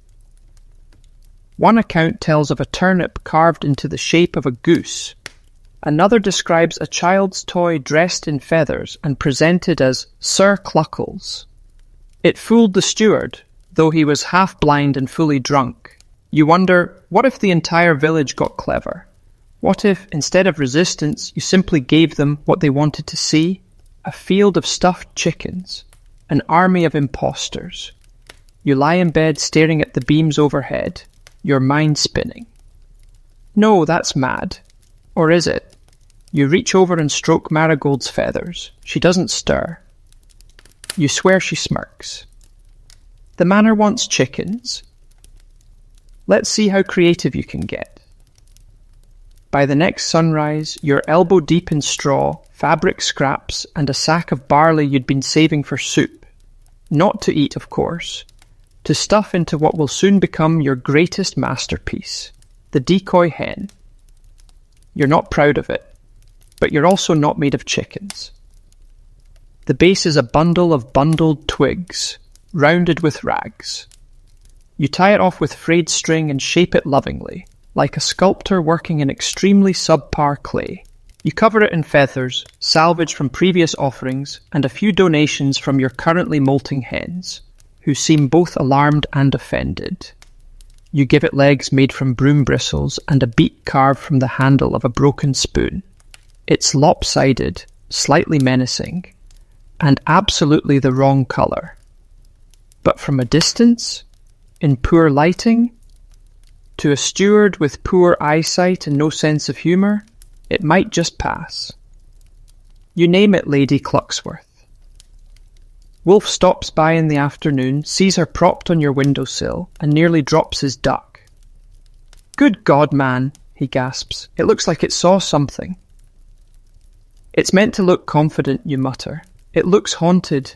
[SPEAKER 1] One account tells of a turnip carved into the shape of a goose. Another describes a child's toy dressed in feathers and presented as Sir Cluckles. It fooled the steward, though he was half blind and fully drunk. You wonder, what if the entire village got clever? What if, instead of resistance, you simply gave them what they wanted to see? A field of stuffed chickens. An army of impostors. You lie in bed staring at the beams overhead, your mind spinning. No, that's mad. Or is it? You reach over and stroke Marigold's feathers. She doesn't stir. You swear she smirks. The manor wants chickens. Let's see how creative you can get. By the next sunrise, you're elbow deep in straw, fabric scraps, and a sack of barley you'd been saving for soup. Not to eat, of course. To stuff into what will soon become your greatest masterpiece, the decoy hen. You're not proud of it, but you're also not made of chickens. The base is a bundle of bundled twigs, rounded with rags. You tie it off with frayed string and shape it lovingly, like a sculptor working in extremely subpar clay. You cover it in feathers, salvaged from previous offerings, and a few donations from your currently molting hens, who seem both alarmed and offended. You give it legs made from broom bristles and a beak carved from the handle of a broken spoon. It's lopsided, slightly menacing, and absolutely the wrong colour. But from a distance, in poor lighting, to a steward with poor eyesight and no sense of humour, it might just pass. You name it Lady Clucksworth. Wolf stops by in the afternoon, sees her propped on your windowsill, and nearly drops his duck. "Good God, man," he gasps. It looks like it saw something. It's meant to look confident, you mutter. It looks haunted.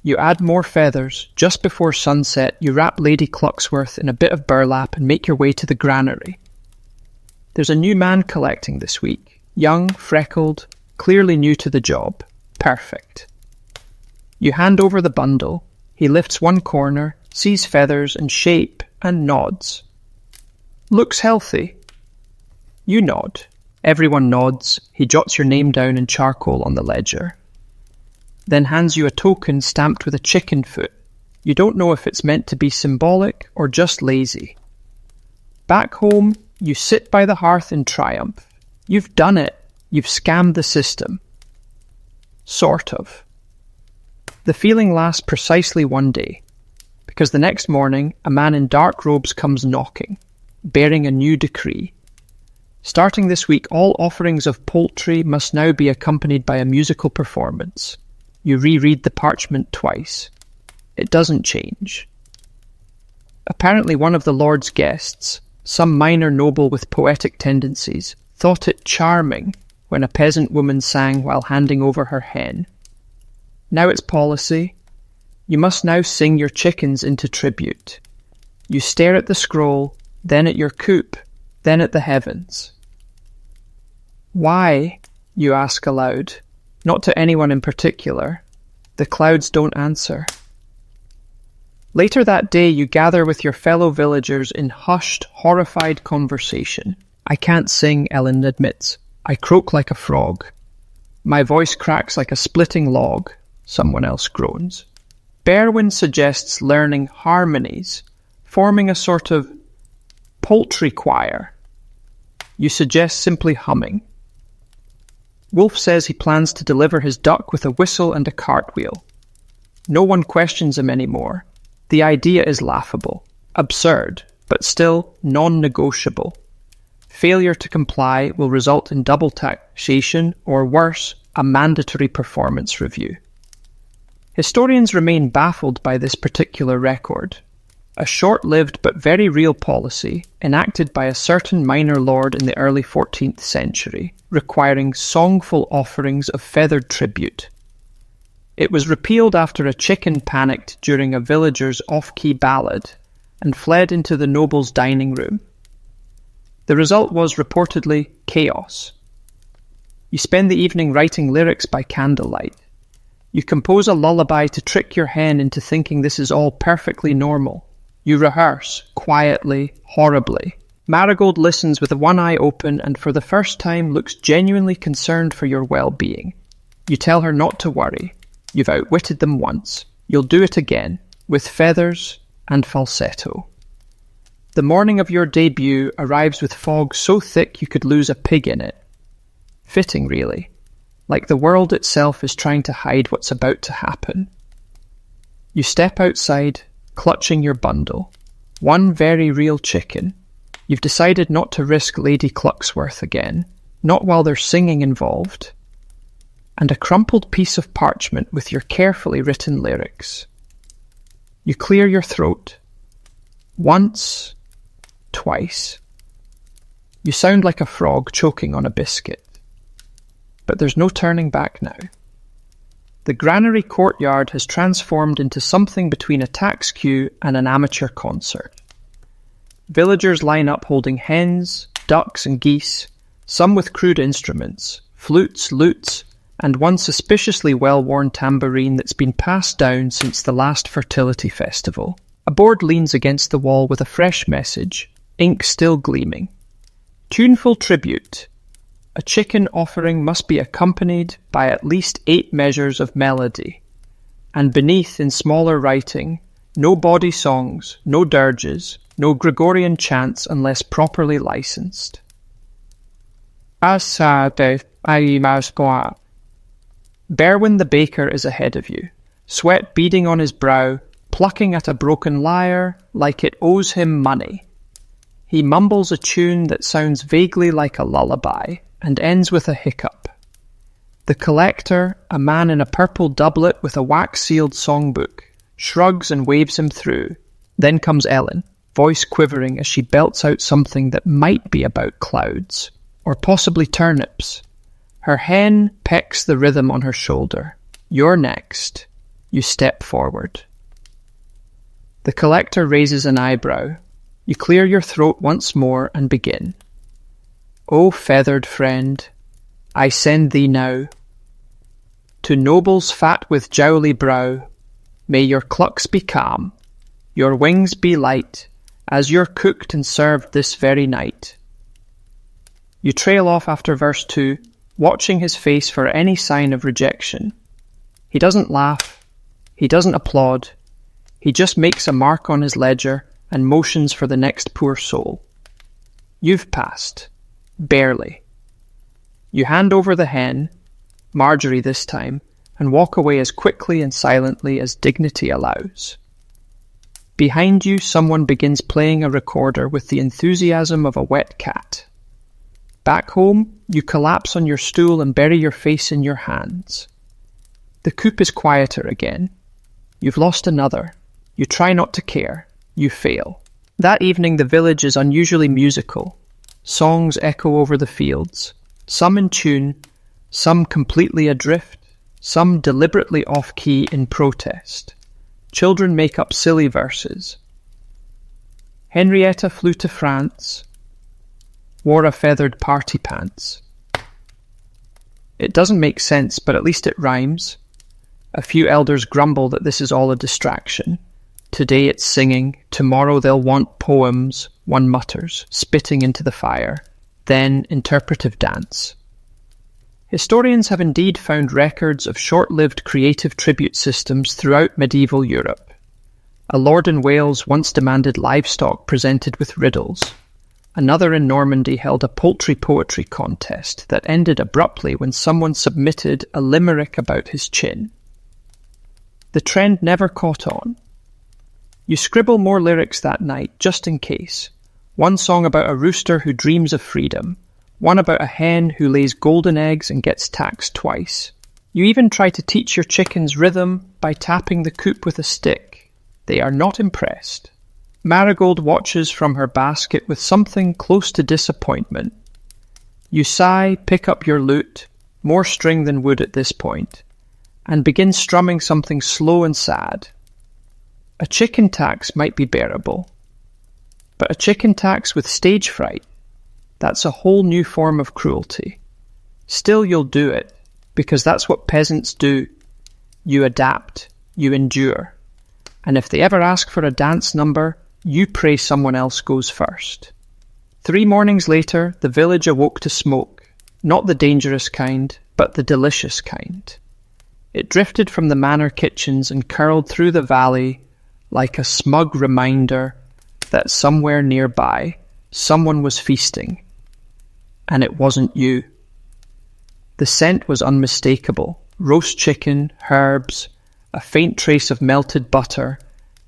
[SPEAKER 1] You add more feathers. Just before sunset, you wrap Lady Clucksworth in a bit of burlap and make your way to the granary. There's a new man collecting this week. Young, freckled, clearly new to the job. Perfect. You hand over the bundle. He lifts one corner, sees feathers and shape, and nods. Looks healthy. You nod. Everyone nods. He jots your name down in charcoal on the ledger. Then hands you a token stamped with a chicken foot. You don't know if it's meant to be symbolic or just lazy. Back home, you sit by the hearth in triumph. You've done it. You've scammed the system. Sort of. The feeling lasts precisely one day, because the next morning a man in dark robes comes knocking, bearing a new decree. Starting this week, all offerings of poultry must now be accompanied by a musical performance. You reread the parchment twice. It doesn't change. Apparently one of the Lord's guests, some minor noble with poetic tendencies, thought it charming when a peasant woman sang while handing over her hen. Now it's policy. You must now sing your chickens into tribute. You stare at the scroll, then at your coop, then at the heavens. Why, you ask aloud, not to anyone in particular. The clouds don't answer. Later that day, you gather with your fellow villagers in hushed, horrified conversation. I can't sing, Ellen admits. I croak like a frog. My voice cracks like a splitting log, someone else groans. Berwin suggests learning harmonies, forming a sort of poultry choir. You suggest simply humming. Wolf says he plans to deliver his duck with a whistle and a cartwheel. No one questions him anymore. The idea is laughable, absurd, but still non-negotiable. Failure to comply will result in double taxation or worse, a mandatory performance review. Historians remain baffled by this particular record, a short-lived but very real policy enacted by a certain minor lord in the early 14th century, requiring songful offerings of feathered tribute. It was repealed after a chicken panicked during a villager's off-key ballad and fled into the noble's dining room. The result was reportedly chaos. You spend the evening writing lyrics by candlelight. You compose a lullaby to trick your hen into thinking this is all perfectly normal. You rehearse, quietly, horribly. Marigold listens with one eye open and for the first time looks genuinely concerned for your well-being. You tell her not to worry. You've outwitted them once. You'll do it again, with feathers and falsetto. The morning of your debut arrives with fog so thick you could lose a pig in it. Fitting, really. Like the world itself is trying to hide what's about to happen. You step outside, clutching your bundle. One very real chicken. You've decided not to risk Lady Clucksworth again, not while there's singing involved. And a crumpled piece of parchment with your carefully written lyrics. You clear your throat. Once, twice. You sound like a frog choking on a biscuit. But there's no turning back now. The granary courtyard has transformed into something between a tax queue and an amateur concert. Villagers line up holding hens, ducks and geese, some with crude instruments, flutes, lutes, and one suspiciously well-worn tambourine that's been passed down since the last fertility festival. A board leans against the wall with a fresh message, ink still gleaming. Tuneful tribute. A chicken offering must be accompanied by at least 8 measures of melody. And beneath, in smaller writing, no bawdy songs, no dirges, no Gregorian chants unless properly licensed. Berwin the baker is ahead of you, sweat beading on his brow, plucking at a broken lyre like it owes him money. He mumbles a tune that sounds vaguely like a lullaby and ends with a hiccup. The collector, a man in a purple doublet with a wax-sealed songbook, shrugs and waves him through. Then comes Ellen, voice quivering as she belts out something that might be about clouds, or possibly turnips. Her hen pecks the rhythm on her shoulder. You're next. You step forward. The collector raises an eyebrow. You clear your throat once more and begin. O feathered friend, I send thee now. To nobles fat with jowly brow, may your clucks be calm, your wings be light, as you're cooked and served this very night. You trail off after verse 2, watching his face for any sign of rejection. He doesn't laugh, he doesn't applaud, he just makes a mark on his ledger and motions for the next poor soul. You've passed. Barely. You hand over the hen, Marjorie this time, and walk away as quickly and silently as dignity allows. Behind you, someone begins playing a recorder with the enthusiasm of a wet cat. Back home, you collapse on your stool and bury your face in your hands. The coop is quieter again. You've lost another. You try not to care. You fail. That evening, the village is unusually musical. Songs echo over the fields, some in tune, some completely adrift, some deliberately off-key in protest. Children make up silly verses. Henrietta flew to France, wore a feathered party pants. It doesn't make sense, but at least it rhymes. A few elders grumble that this is all a distraction. Today it's singing, tomorrow they'll want poems, one mutters, spitting into the fire, then interpretive dance. Historians have indeed found records of short-lived creative tribute systems throughout medieval Europe. A lord in Wales once demanded livestock presented with riddles. Another in Normandy held a poultry poetry contest that ended abruptly when someone submitted a limerick about his chin. The trend never caught on. You scribble more lyrics that night, just in case. One song about a rooster who dreams of freedom. One about a hen who lays golden eggs and gets taxed twice. You even try to teach your chickens rhythm by tapping the coop with a stick. They are not impressed. Marigold watches from her basket with something close to disappointment. You sigh, pick up your lute, more string than wood at this point, and begin strumming something slow and sad. A chicken tax might be bearable, but a chicken tax with stage fright, that's a whole new form of cruelty. Still, you'll do it, because that's what peasants do. You adapt, you endure, and if they ever ask for a dance number, you pray someone else goes first. 3 mornings later, the village awoke to smoke, not the dangerous kind, but the delicious kind. It drifted from the manor kitchens and curled through the valley like a smug reminder that somewhere nearby someone was feasting, and it wasn't you. The scent was unmistakable. Roast chicken, herbs, a faint trace of melted butter,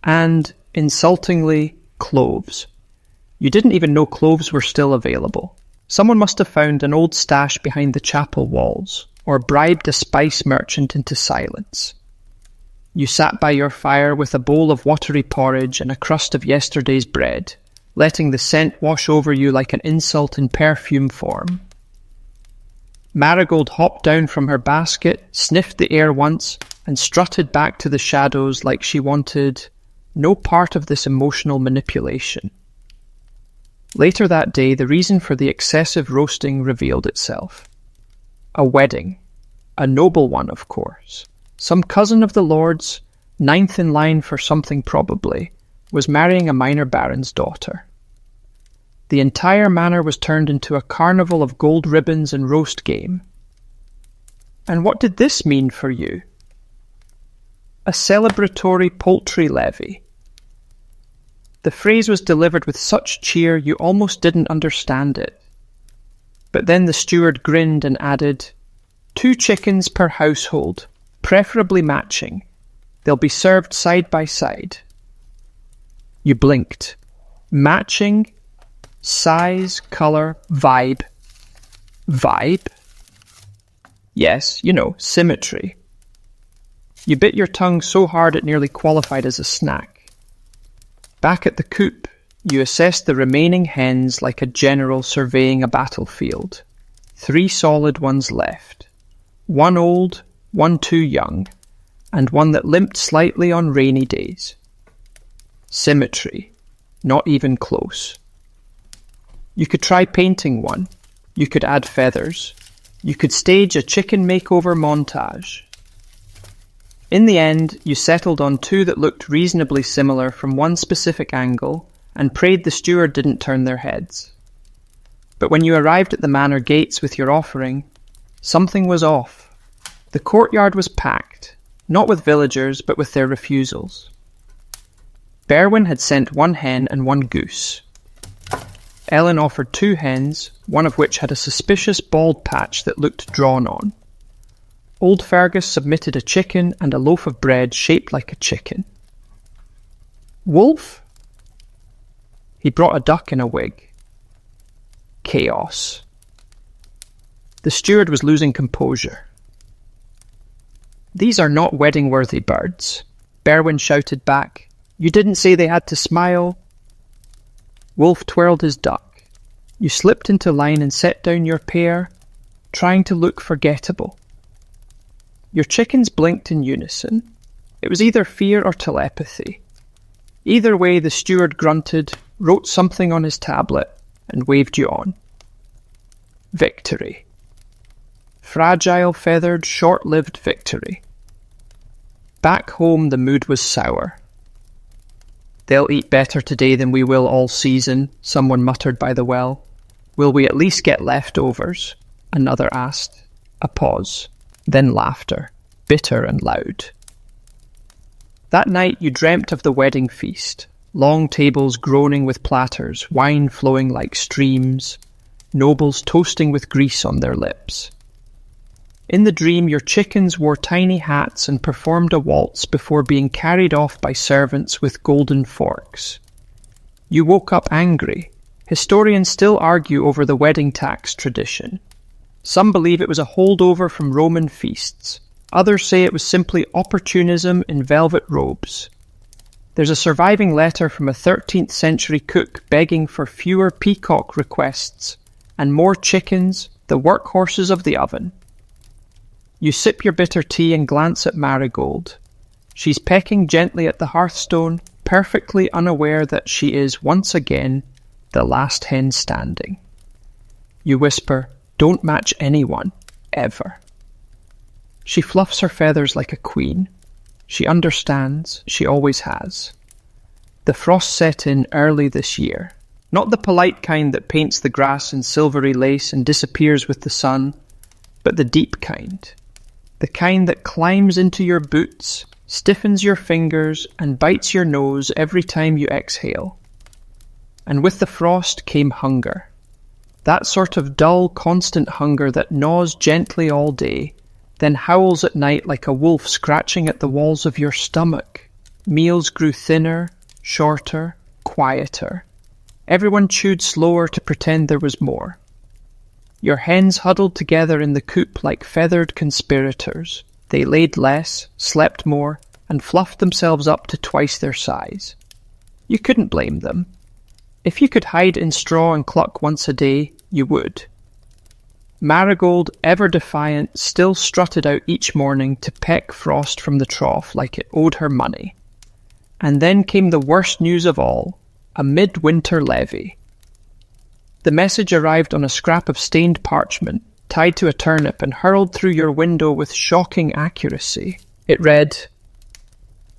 [SPEAKER 1] and, insultingly, cloves. You didn't even know cloves were still available. Someone must have found an old stash behind the chapel walls, or bribed a spice merchant into silence. You sat by your fire with a bowl of watery porridge and a crust of yesterday's bread, letting the scent wash over you like an insult in perfume form. Marigold hopped down from her basket, sniffed the air once, and strutted back to the shadows like she wanted no part of this emotional manipulation. Later that day, the reason for the excessive roasting revealed itself. A wedding. A noble one, of course. Some cousin of the Lord's, 9th in line for something probably, was marrying a minor baron's daughter. The entire manor was turned into a carnival of gold ribbons and roast game. And what did this mean for you? A celebratory poultry levy. The phrase was delivered with such cheer you almost didn't understand it. But then the steward grinned and added, 2 chickens per household, preferably matching. They'll be served side by side. You blinked. Matching, size, colour, vibe. Vibe? Yes, you know, symmetry. You bit your tongue so hard it nearly qualified as a snack. Back at the coop, You assessed the remaining hens like a general surveying a battlefield. 3 solid ones left. 1 old, 1 too young, and 1 that limped slightly on rainy days. Symmetry. Not even close. You could try painting one. You could add feathers. You could stage a chicken makeover montage. In the end, you settled on 2 that looked reasonably similar from one specific angle and prayed the steward didn't turn their heads. But when you arrived at the manor gates with your offering, something was off. The courtyard was packed, not with villagers, but with their refusals. Berwin had sent 1 hen and 1 goose. Ellen offered 2 hens, one of which had a suspicious bald patch that looked drawn on. Old Fergus submitted a chicken and a loaf of bread shaped like a chicken. Wolf? He brought a duck in a wig. Chaos. The steward was losing composure. "These are not wedding-worthy birds," Berwin shouted back. "You didn't say they had to smile." Wolf twirled his duck. You slipped into line and set down your pair, trying to look forgettable. Your chickens blinked in unison. It was either fear or telepathy. Either way, the steward grunted, wrote something on his tablet, and waved you on. Victory. Fragile, feathered, short-lived victory. Back home, the mood was sour. "They'll eat better today than we will all season," someone muttered by the well. "Will we at least get leftovers?" another asked. A pause. Then laughter, bitter and loud. That night you dreamt of the wedding feast, long tables groaning with platters, wine flowing like streams, nobles toasting with grease on their lips. In the dream your chickens wore tiny hats and performed a waltz before being carried off by servants with golden forks. You woke up angry. Historians still argue over the wedding tax tradition. Some believe it was a holdover from Roman feasts. Others say it was simply opportunism in velvet robes. There's a surviving letter from a 13th century cook begging for fewer peacock requests and more chickens, the workhorses of the oven. You sip your bitter tea and glance at Marigold. She's pecking gently at the hearthstone, perfectly unaware that she is once again the last hen standing. You whisper, "Don't match anyone, ever." She fluffs her feathers like a queen. She understands, she always has. The frost set in early this year. Not the polite kind that paints the grass in silvery lace and disappears with the sun, but the deep kind. The kind that climbs into your boots, stiffens your fingers, and bites your nose every time you exhale. And with the frost came hunger. That sort of dull, constant hunger that gnaws gently all day, then howls at night like a wolf scratching at the walls of your stomach. Meals grew thinner, shorter, quieter. Everyone chewed slower to pretend there was more. Your hens huddled together in the coop like feathered conspirators. They laid less, slept more, and fluffed themselves up to twice their size. You couldn't blame them. If you could hide in straw and cluck once a day, you would. Marigold, ever defiant, still strutted out each morning to peck frost from the trough like it owed her money. And then came the worst news of all, a midwinter levy. The message arrived on a scrap of stained parchment, tied to a turnip and hurled through your window with shocking accuracy. It read,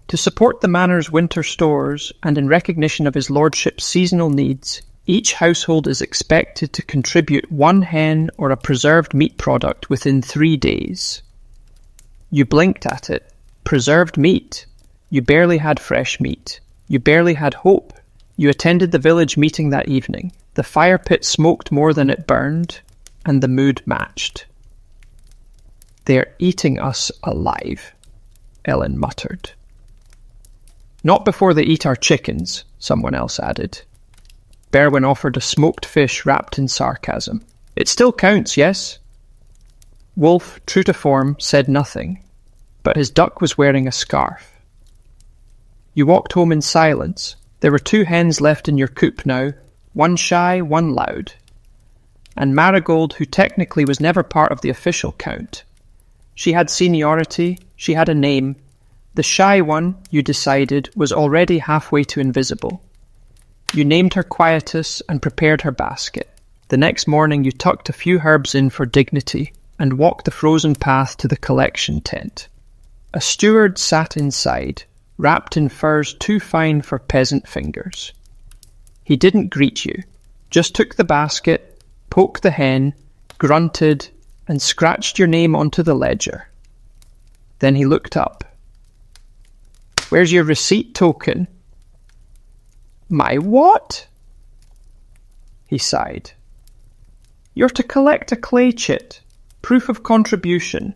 [SPEAKER 1] "To support the manor's winter stores, and in recognition of his lordship's seasonal needs, each household is expected to contribute 1 hen or a preserved meat product within 3 days. You blinked at it. Preserved meat. You barely had fresh meat. You barely had hope. You attended the village meeting that evening. The fire pit smoked more than it burned, and the mood matched. "They're eating us alive," Ellen muttered. "Not before they eat our chickens," someone else added. Berwin offered a smoked fish wrapped in sarcasm. "It still counts, yes?" Wolf, true to form, said nothing, but his duck was wearing a scarf. You walked home in silence, There were 2 hens left in your coop now, one shy, one loud. And Marigold, who technically was never part of the official count. She had seniority, she had a name. The shy one, you decided, was already halfway to invisible. You named her Quietus and prepared her basket. The next morning you tucked a few herbs in for dignity and walked the frozen path to the collection tent. A steward sat inside, wrapped in furs too fine for peasant fingers. He didn't greet you, just took the basket, poked the hen, grunted, and scratched your name onto the ledger. Then he looked up. "Where's your receipt token?" "My what?" He sighed. "You're to collect a clay chit, proof of contribution.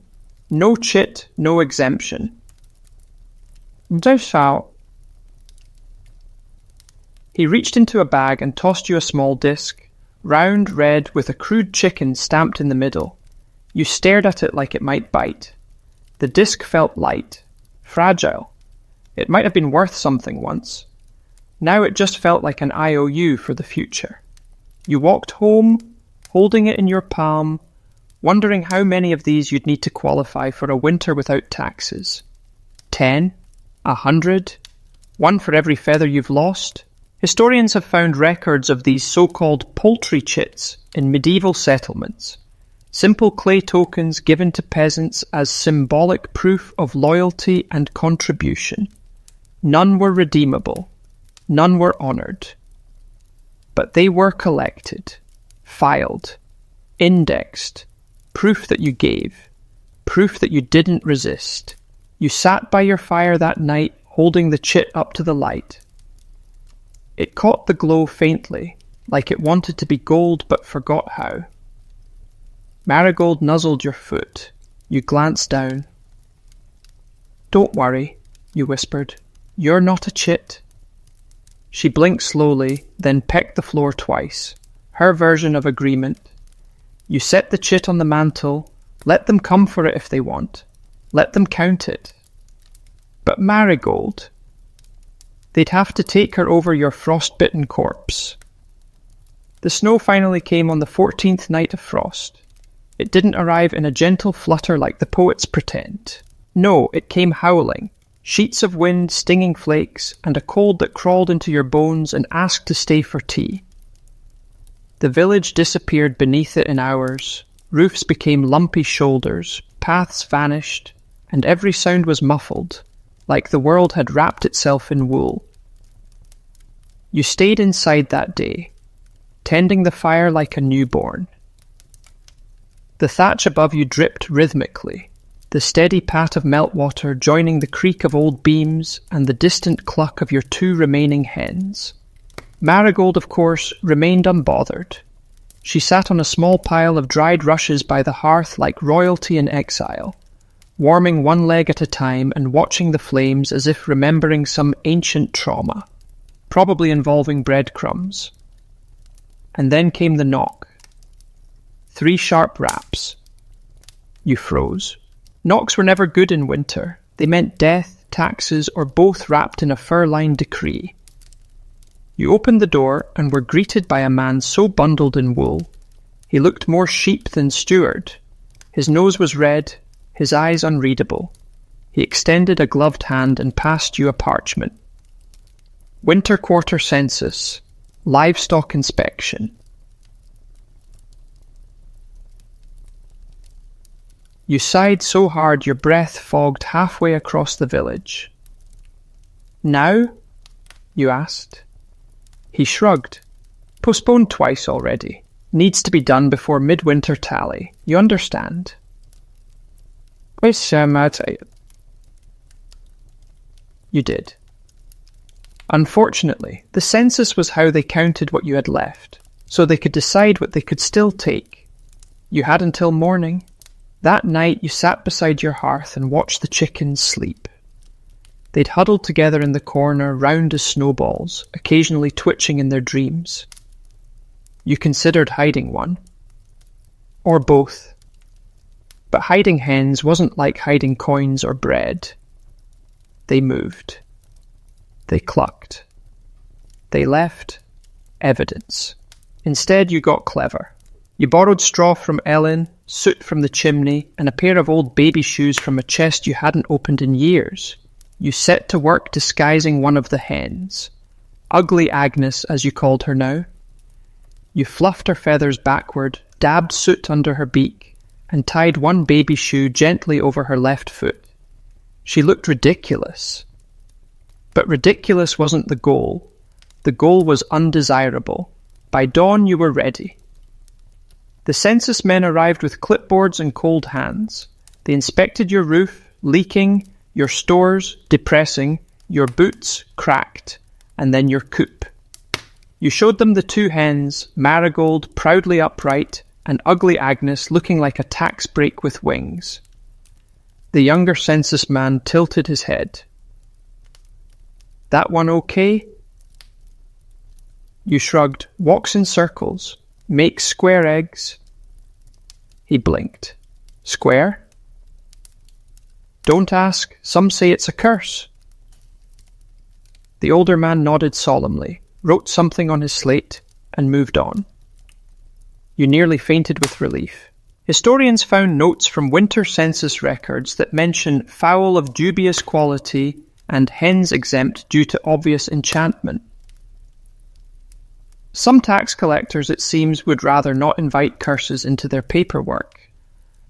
[SPEAKER 1] No chit, no exemption." "Thou shalt." He reached into a bag and tossed you a small disc, round, red, with a crude chicken stamped in the middle. You stared at it like it might bite. The disc felt light, fragile. It might have been worth something once. Now it just felt like an IOU for the future. You walked home, holding it in your palm, wondering how many of these you'd need to qualify for a winter without taxes. 10? 100? One for every feather you've lost? Historians have found records of these so-called poultry chits in medieval settlements. Simple clay tokens given to peasants as symbolic proof of loyalty and contribution. None were redeemable. None were honoured. But they were collected, filed, indexed, proof that you gave, proof that you didn't resist. You sat by your fire that night, holding the chit up to the light. It caught the glow faintly, like it wanted to be gold but forgot how. Marigold nuzzled your foot. You glanced down. "Don't worry," you whispered. "You're not a chit." She blinked slowly, then pecked the floor twice, her version of agreement. You set the chit on the mantel. Let them come for it if they want. Let them count it. But Marigold... They'd have to take her over your frost-bitten corpse. The snow finally came on the 14th night of frost. It didn't arrive in a gentle flutter like the poets pretend. No, it came howling. Sheets of wind, stinging flakes, and a cold that crawled into your bones and asked to stay for tea. The village disappeared beneath it in hours. Roofs became lumpy shoulders, paths vanished, and every sound was muffled, like the world had wrapped itself in wool. You stayed inside that day, tending the fire like a newborn. The thatch above you dripped rhythmically, the steady pat of meltwater joining the creak of old beams and the distant cluck of your 2 remaining hens. Marigold, of course, remained unbothered. She sat on a small pile of dried rushes by the hearth like royalty in exile, warming one leg at a time and watching the flames as if remembering some ancient trauma, probably involving breadcrumbs. And then came the knock. 3 sharp raps. You froze. Knocks were never good in winter. They meant death, taxes, or both wrapped in a fur-lined decree. You opened the door and were greeted by a man so bundled in wool. He looked more sheep than steward. His nose was red, his eyes unreadable. He extended a gloved hand and passed you a parchment. Winter quarter census. Livestock inspection. You sighed so hard your breath fogged halfway across the village. "Now?" you asked. He shrugged. "Postponed twice already. Needs to be done before midwinter tally. You understand?" You did. Unfortunately, the census was how they counted what you had left, so they could decide what they could still take. You had until morning. That night you sat beside your hearth and watched the chickens sleep. They'd huddled together in the corner, round as snowballs, occasionally twitching in their dreams. You considered hiding one. Or both. But hiding hens wasn't like hiding coins or bread. They moved. They clucked. They left evidence. Instead, you got clever. You borrowed straw from Ellen, soot from the chimney, and a pair of old baby shoes from a chest you hadn't opened in years. You set to work disguising one of the hens. Ugly Agnes, as you called her now. You fluffed her feathers backward, dabbed soot under her beak, and tied one baby shoe gently over her left foot. She looked ridiculous. But ridiculous wasn't the goal. The goal was undesirable. By dawn you were ready. The census men arrived with clipboards and cold hands. They inspected your roof, leaking, your stores, depressing, your boots, cracked, and then your coop. You showed them the two hens, Marigold proudly upright, and ugly Agnes looking like a tax break with wings. The younger census man tilted his head. That one okay? You shrugged. Walks in circles. Makes square eggs. He blinked. Square? Don't ask. Some say it's a curse. The older man nodded solemnly, wrote something on his slate, and moved on. You nearly fainted with relief. Historians found notes from winter census records that mention fowl of dubious quality and hens exempt due to obvious enchantment. Some tax collectors, it seems, would rather not invite curses into their paperwork.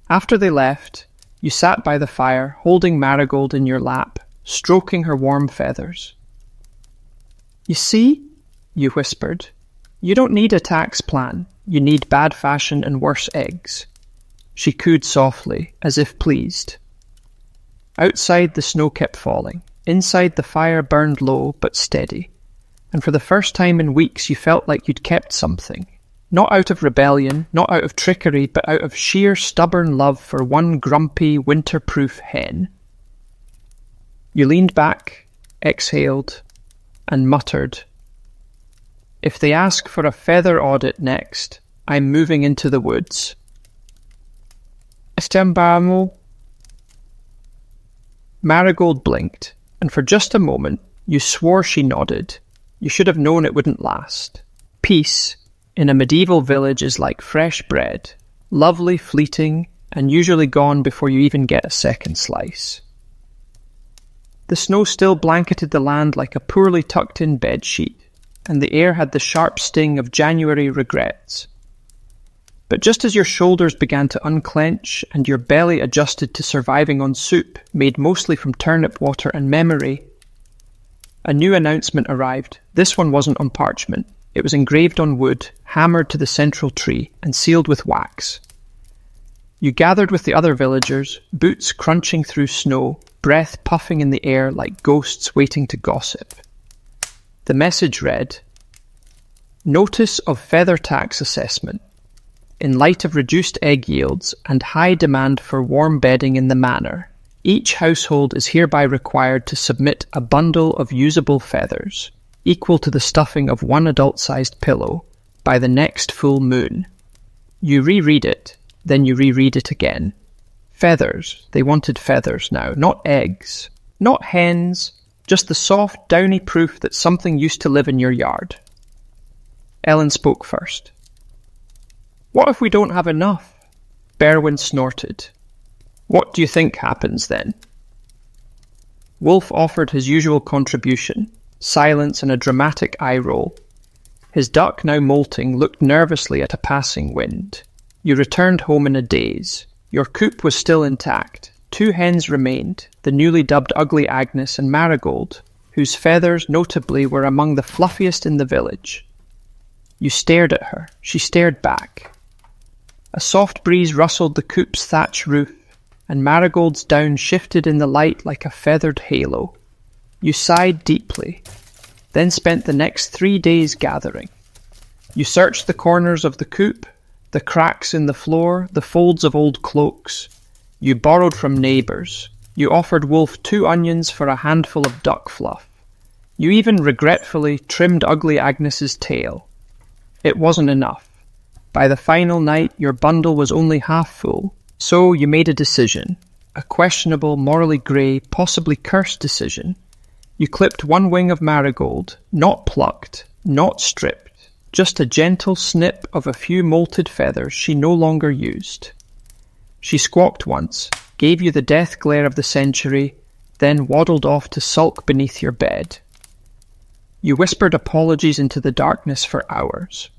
[SPEAKER 1] After they left, you sat by the fire, holding Marigold in your lap, stroking her warm feathers. You see, you whispered, you don't need a tax plan. You need bad fashion and worse eggs. She cooed softly, as if pleased. Outside, the snow kept falling. Inside, the fire burned low but steady. And for the first time in weeks you felt like you'd kept something. Not out of rebellion, not out of trickery, but out of sheer stubborn love for one grumpy, winter-proof hen. You leaned back, exhaled, and muttered, If they ask for a feather audit next, I'm moving into the woods. Estembamo. Marigold blinked, and for just a moment you swore she nodded. You should have known it wouldn't last. Peace, in a medieval village, is like fresh bread, lovely, fleeting, and usually gone before you even get a second slice. The snow still blanketed the land like a poorly tucked-in bedsheet, and the air had the sharp sting of January regrets. But just as your shoulders began to unclench and your belly adjusted to surviving on soup made mostly from turnip water and memory, a new announcement arrived. This one wasn't on parchment. It was engraved on wood, hammered to the central tree, and sealed with wax. You gathered with the other villagers, boots crunching through snow, breath puffing in the air like ghosts waiting to gossip. The message read, Notice of Feather Tax Assessment. In light of reduced egg yields and high demand for warm bedding in the manor, each household is hereby required to submit a bundle of usable feathers, equal to the stuffing of one adult-sized pillow, by the next full moon. You reread it, then you reread it again. Feathers. They wanted feathers now, not eggs. Not hens, just the soft, downy proof that something used to live in your yard. Ellen spoke first. What if we don't have enough? Berwin snorted. What do you think happens then? Wolf offered his usual contribution, silence and a dramatic eye roll. His duck, now molting, looked nervously at a passing wind. You returned home in a daze. Your coop was still intact. 2 hens remained, the newly dubbed Ugly Agnes and Marigold, whose feathers, notably, were among the fluffiest in the village. You stared at her. She stared back. A soft breeze rustled the coop's thatch roof, and Marigold's down shifted in the light like a feathered halo. You sighed deeply, then spent the next 3 days gathering. You searched the corners of the coop, the cracks in the floor, the folds of old cloaks. You borrowed from neighbours. You offered Wolf 2 onions for a handful of duck fluff. You even regretfully trimmed Ugly Agnes's tail. It wasn't enough. By the final night, your bundle was only half full. So you made a decision, a questionable, morally grey, possibly cursed decision. You clipped one wing of marigold, not plucked, not stripped, just a gentle snip of a few molted feathers she no longer used. She squawked once, gave you the death glare of the century, then waddled off to sulk beneath your bed. You whispered apologies into the darkness for hours.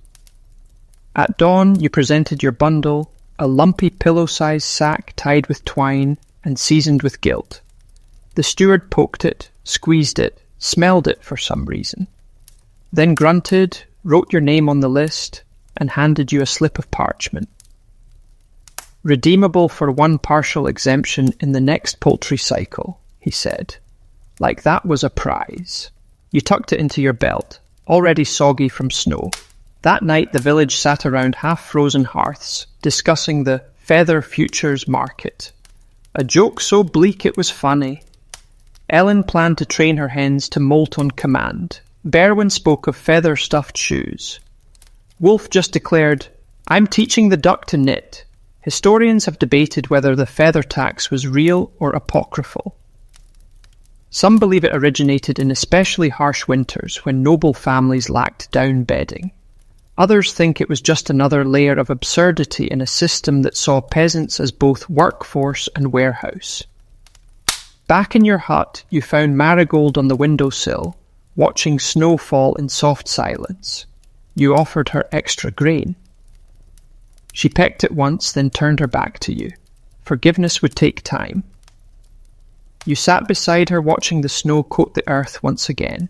[SPEAKER 1] At dawn, you presented your bundle, a lumpy pillow-sized sack tied with twine and seasoned with guilt. The steward poked it, squeezed it, smelled it for some reason, then grunted, wrote your name on the list, and handed you a slip of parchment. Redeemable for one partial exemption in the next poultry cycle, he said. Like that was a prize. You tucked it into your belt, already soggy from snow. That night the village sat around half-frozen hearths, discussing the Feather Futures Market. A joke so bleak it was funny. Ellen planned to train her hens to molt on command. Berwin spoke of feather-stuffed shoes. Wolf just declared, "I'm teaching the duck to knit." Historians have debated whether the feather tax was real or apocryphal. Some believe it originated in especially harsh winters when noble families lacked down bedding. Others think it was just another layer of absurdity in a system that saw peasants as both workforce and warehouse. Back in your hut, you found Marigold on the windowsill, watching snow fall in soft silence. You offered her extra grain. She pecked it once, then turned her back to you. Forgiveness would take time. You sat beside her watching the snow coat the earth once again.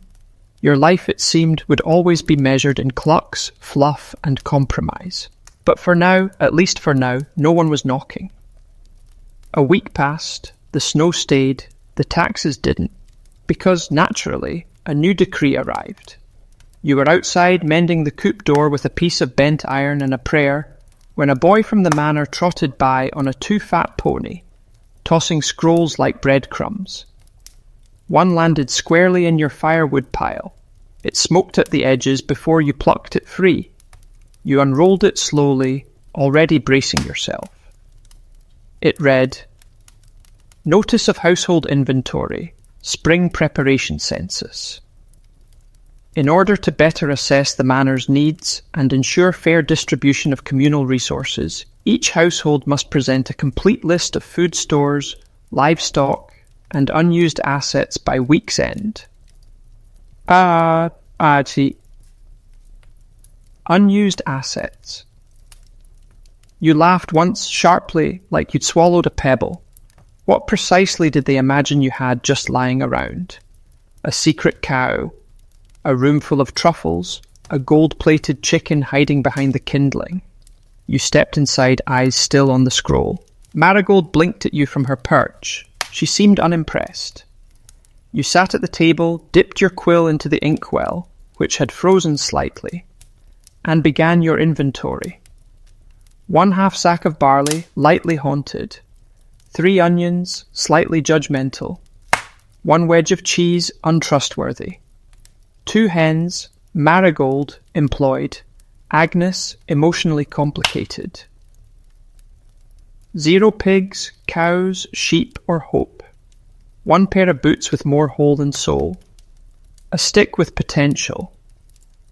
[SPEAKER 1] Your life, it seemed, would always be measured in clucks, fluff, and compromise. But for now, at least for now, no one was knocking. A week passed, the snow stayed, the taxes didn't, because, naturally, a new decree arrived. You were outside mending the coop door with a piece of bent iron and a prayer, when a boy from the manor trotted by on a too-fat pony, tossing scrolls like breadcrumbs. One landed squarely in your firewood pile. It smoked at the edges before you plucked it free. You unrolled it slowly, already bracing yourself. It read, "Notice of Household Inventory, Spring Preparation Census. In order to better assess the manor's needs and ensure fair distribution of communal resources, each household must present a complete list of food stores, livestock, and unused assets by week's end." Unused assets. You laughed once sharply, like you'd swallowed a pebble. What precisely did they imagine you had just lying around? A secret cow, a room full of truffles, a gold-plated chicken hiding behind the kindling. You stepped inside, eyes still on the scroll. Marigold blinked at you from her perch. She seemed unimpressed. You sat at the table, dipped your quill into the inkwell, which had frozen slightly, and began your inventory. 1/2 sack of barley, lightly haunted. 3 onions, slightly judgmental. 1 wedge of cheese, untrustworthy. 2 hens, Marigold, employed. Agnes, emotionally complicated. 0 pigs, cows, sheep, or hope. 1 pair of boots with more hole than sole. A stick with potential.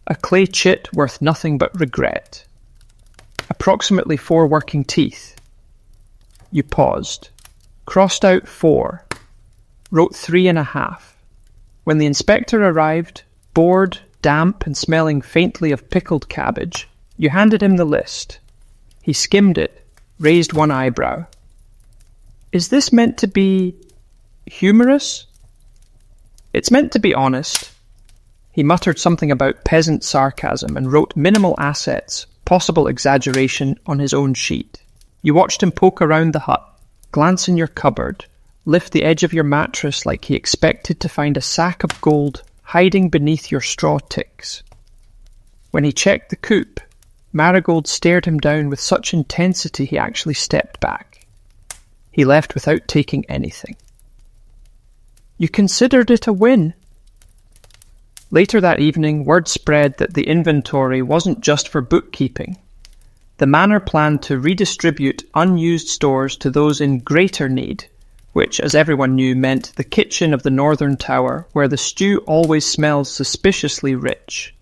[SPEAKER 1] A clay chit worth nothing but regret. Approximately 4 working teeth. You paused. Crossed out 4. Wrote 3.5. When the inspector arrived, bored, damp, and smelling faintly of pickled cabbage, you handed him the list. He skimmed it, raised 1 eyebrow. "Is this meant to be humorous?" "It's meant to be honest." He muttered something about peasant sarcasm and wrote minimal assets, possible exaggeration, on his own sheet. You watched him poke around the hut, glance in your cupboard, lift the edge of your mattress like he expected to find a sack of gold hiding beneath your straw ticks. When he checked the coop, Marigold stared him down with such intensity he actually stepped back. He left without taking anything. You considered it a win. Later that evening, word spread that the inventory wasn't just for bookkeeping. The manor planned to redistribute unused stores to those in greater need, which, as everyone knew, meant the kitchen of the northern tower, where the stew always smells suspiciously rich.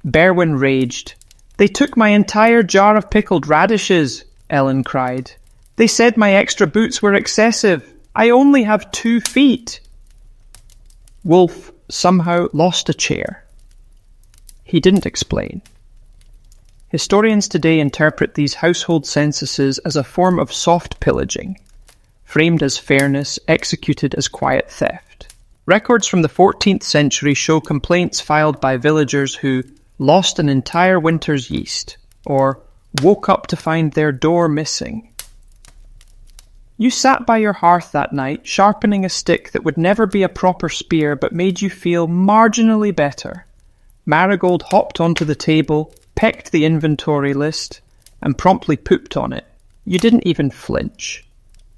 [SPEAKER 1] Berwin raged. "They took my entire jar of pickled radishes," Ellen cried. "They said my extra boots were excessive. I only have 2 feet." Wolf somehow lost a chair. He didn't explain. Historians today interpret these household censuses as a form of soft pillaging, framed as fairness, executed as quiet theft. Records from the 14th century show complaints filed by villagers who lost an entire winter's yeast, or woke up to find their door missing. You sat by your hearth that night, sharpening a stick that would never be a proper spear but made you feel marginally better. Marigold hopped onto the table, pecked the inventory list, and promptly pooped on it. You didn't even flinch.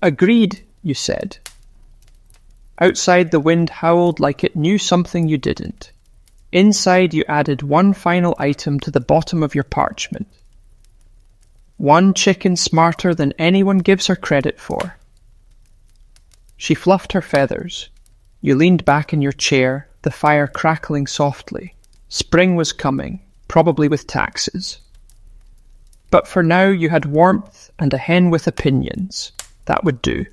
[SPEAKER 1] "Agreed," you said. Outside, the wind howled like it knew something you didn't. Inside, you added one final item to the bottom of your parchment. One chicken smarter than anyone gives her credit for. She fluffed her feathers. You leaned back in your chair, the fire crackling softly. Spring was coming, probably with taxes. But for now you had warmth and a hen with opinions. That would do.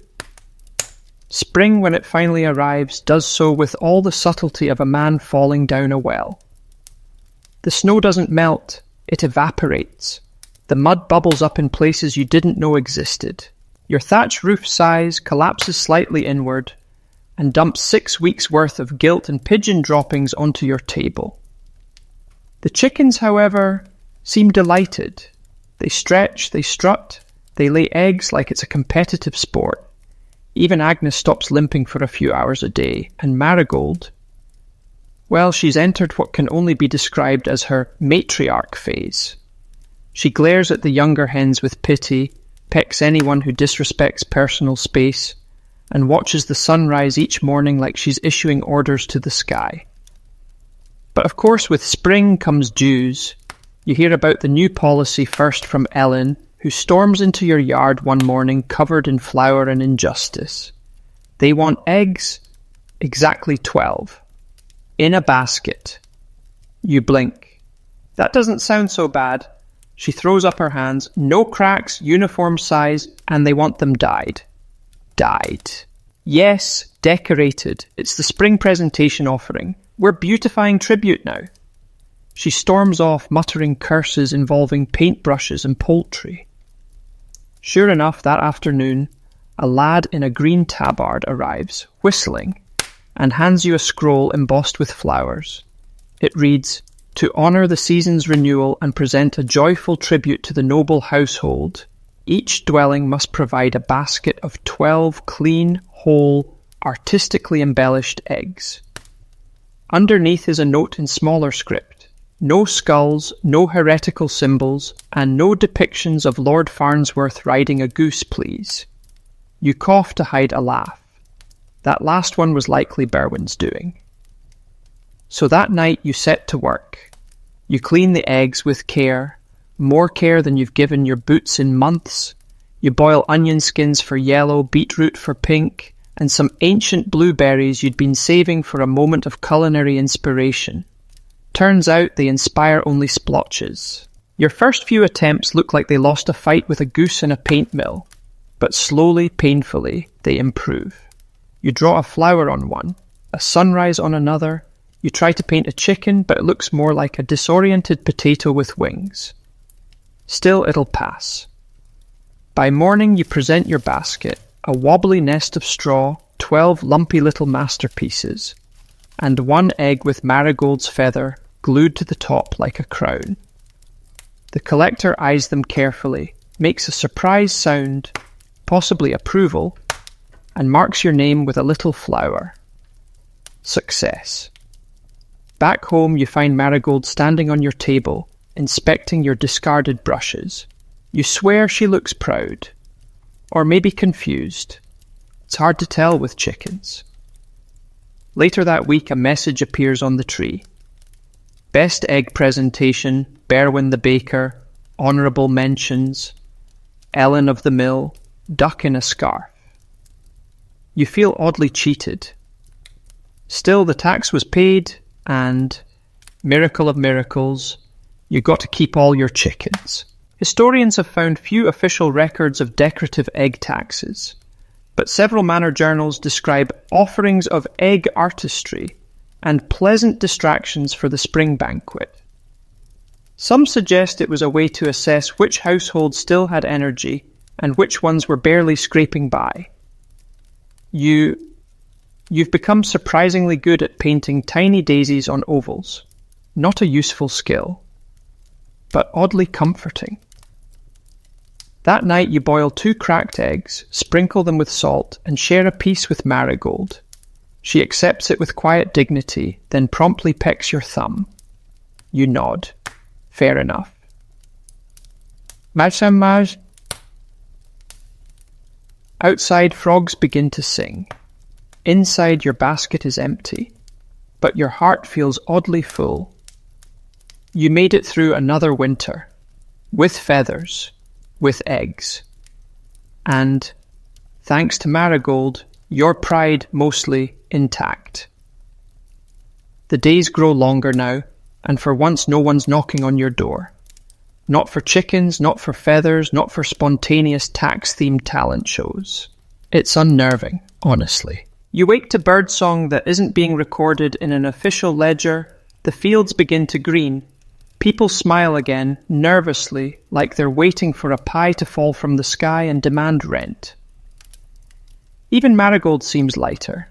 [SPEAKER 1] Spring, when it finally arrives, does so with all the subtlety of a man falling down a well. The snow doesn't melt, it evaporates. The mud bubbles up in places you didn't know existed. Your thatch roof sighs, collapses slightly inward, and dumps 6 weeks' worth of gilt and pigeon droppings onto your table. The chickens, however, seem delighted. They stretch, they strut, they lay eggs like it's a competitive sport. Even Agnes stops limping for a few hours a day, and Marigold, well, she's entered what can only be described as her matriarch phase. She glares at the younger hens with pity, pecks anyone who disrespects personal space, and watches the sun rise each morning like she's issuing orders to the sky. But of course, with spring comes dews. You hear about the new policy first from Ellen, who storms into your yard one morning covered in flour and injustice. They want eggs, exactly 12, in a basket. You blink. That doesn't sound so bad. She throws up her hands. No cracks, uniform size, and they want them dyed. Dyed. Yes, decorated. It's the spring presentation offering. We're beautifying tribute now. She storms off, muttering curses involving paintbrushes and poultry. Sure enough, that afternoon, a lad in a green tabard arrives, whistling, and hands you a scroll embossed with flowers. It reads, "To honour the season's renewal and present a joyful tribute to the noble household, each dwelling must provide a basket of 12 clean, whole, artistically embellished eggs." Underneath is a note in smaller script. No skulls, no heretical symbols, and no depictions of Lord Farnsworth riding a goose, please. You cough to hide a laugh. That last one was likely Berwin's doing. So that night you set to work. You clean the eggs with care, more care than you've given your boots in months. You boil onion skins for yellow, beetroot for pink, and some ancient blueberries you'd been saving for a moment of culinary inspiration. Turns out they inspire only splotches. Your first few attempts look like they lost a fight with a goose in a paint mill, but slowly, painfully, they improve. You draw a flower on one, a sunrise on another. You try to paint a chicken, but it looks more like a disoriented potato with wings. Still, it'll pass. By morning, you present your basket, a wobbly nest of straw, 12 lumpy little masterpieces, and one egg with Marigold's feather glued to the top like a crown. The collector eyes them carefully, makes a surprise sound, possibly approval, and marks your name with a little flower. Success. Back home, you find Marigold standing on your table, inspecting your discarded brushes. You swear she looks proud. Or maybe confused. It's hard to tell with chickens. Later that week, a message appears on the tree. Best egg presentation, Berwin the baker, honourable mentions, Ellen of the mill, duck in a scarf. You feel oddly cheated. Still, the tax was paid, and, miracle of miracles, you got to keep all your chickens. Historians have found few official records of decorative egg taxes, but several manor journals describe offerings of egg artistry and pleasant distractions for the spring banquet. Some suggest it was a way to assess which households still had energy and which ones were barely scraping by. You've become surprisingly good at painting tiny daisies on ovals. Not a useful skill, but oddly comforting. That night you boil 2 cracked eggs, sprinkle them with salt, and share a piece with Marigold. She accepts it with quiet dignity, then promptly pecks your thumb. You nod. Fair enough. Maj. Outside, frogs begin to sing. Inside, your basket is empty, but your heart feels oddly full. You made it through another winter, with feathers, with eggs. And, thanks to Marigold, your pride mostly intact. The days grow longer now, and for once no one's knocking on your door. Not for chickens, not for feathers, not for spontaneous tax-themed talent shows. It's unnerving, honestly. You wake to birdsong that isn't being recorded in an official ledger. The fields begin to green. People smile again, nervously, like they're waiting for a pie to fall from the sky and demand rent. Even Marigold seems lighter.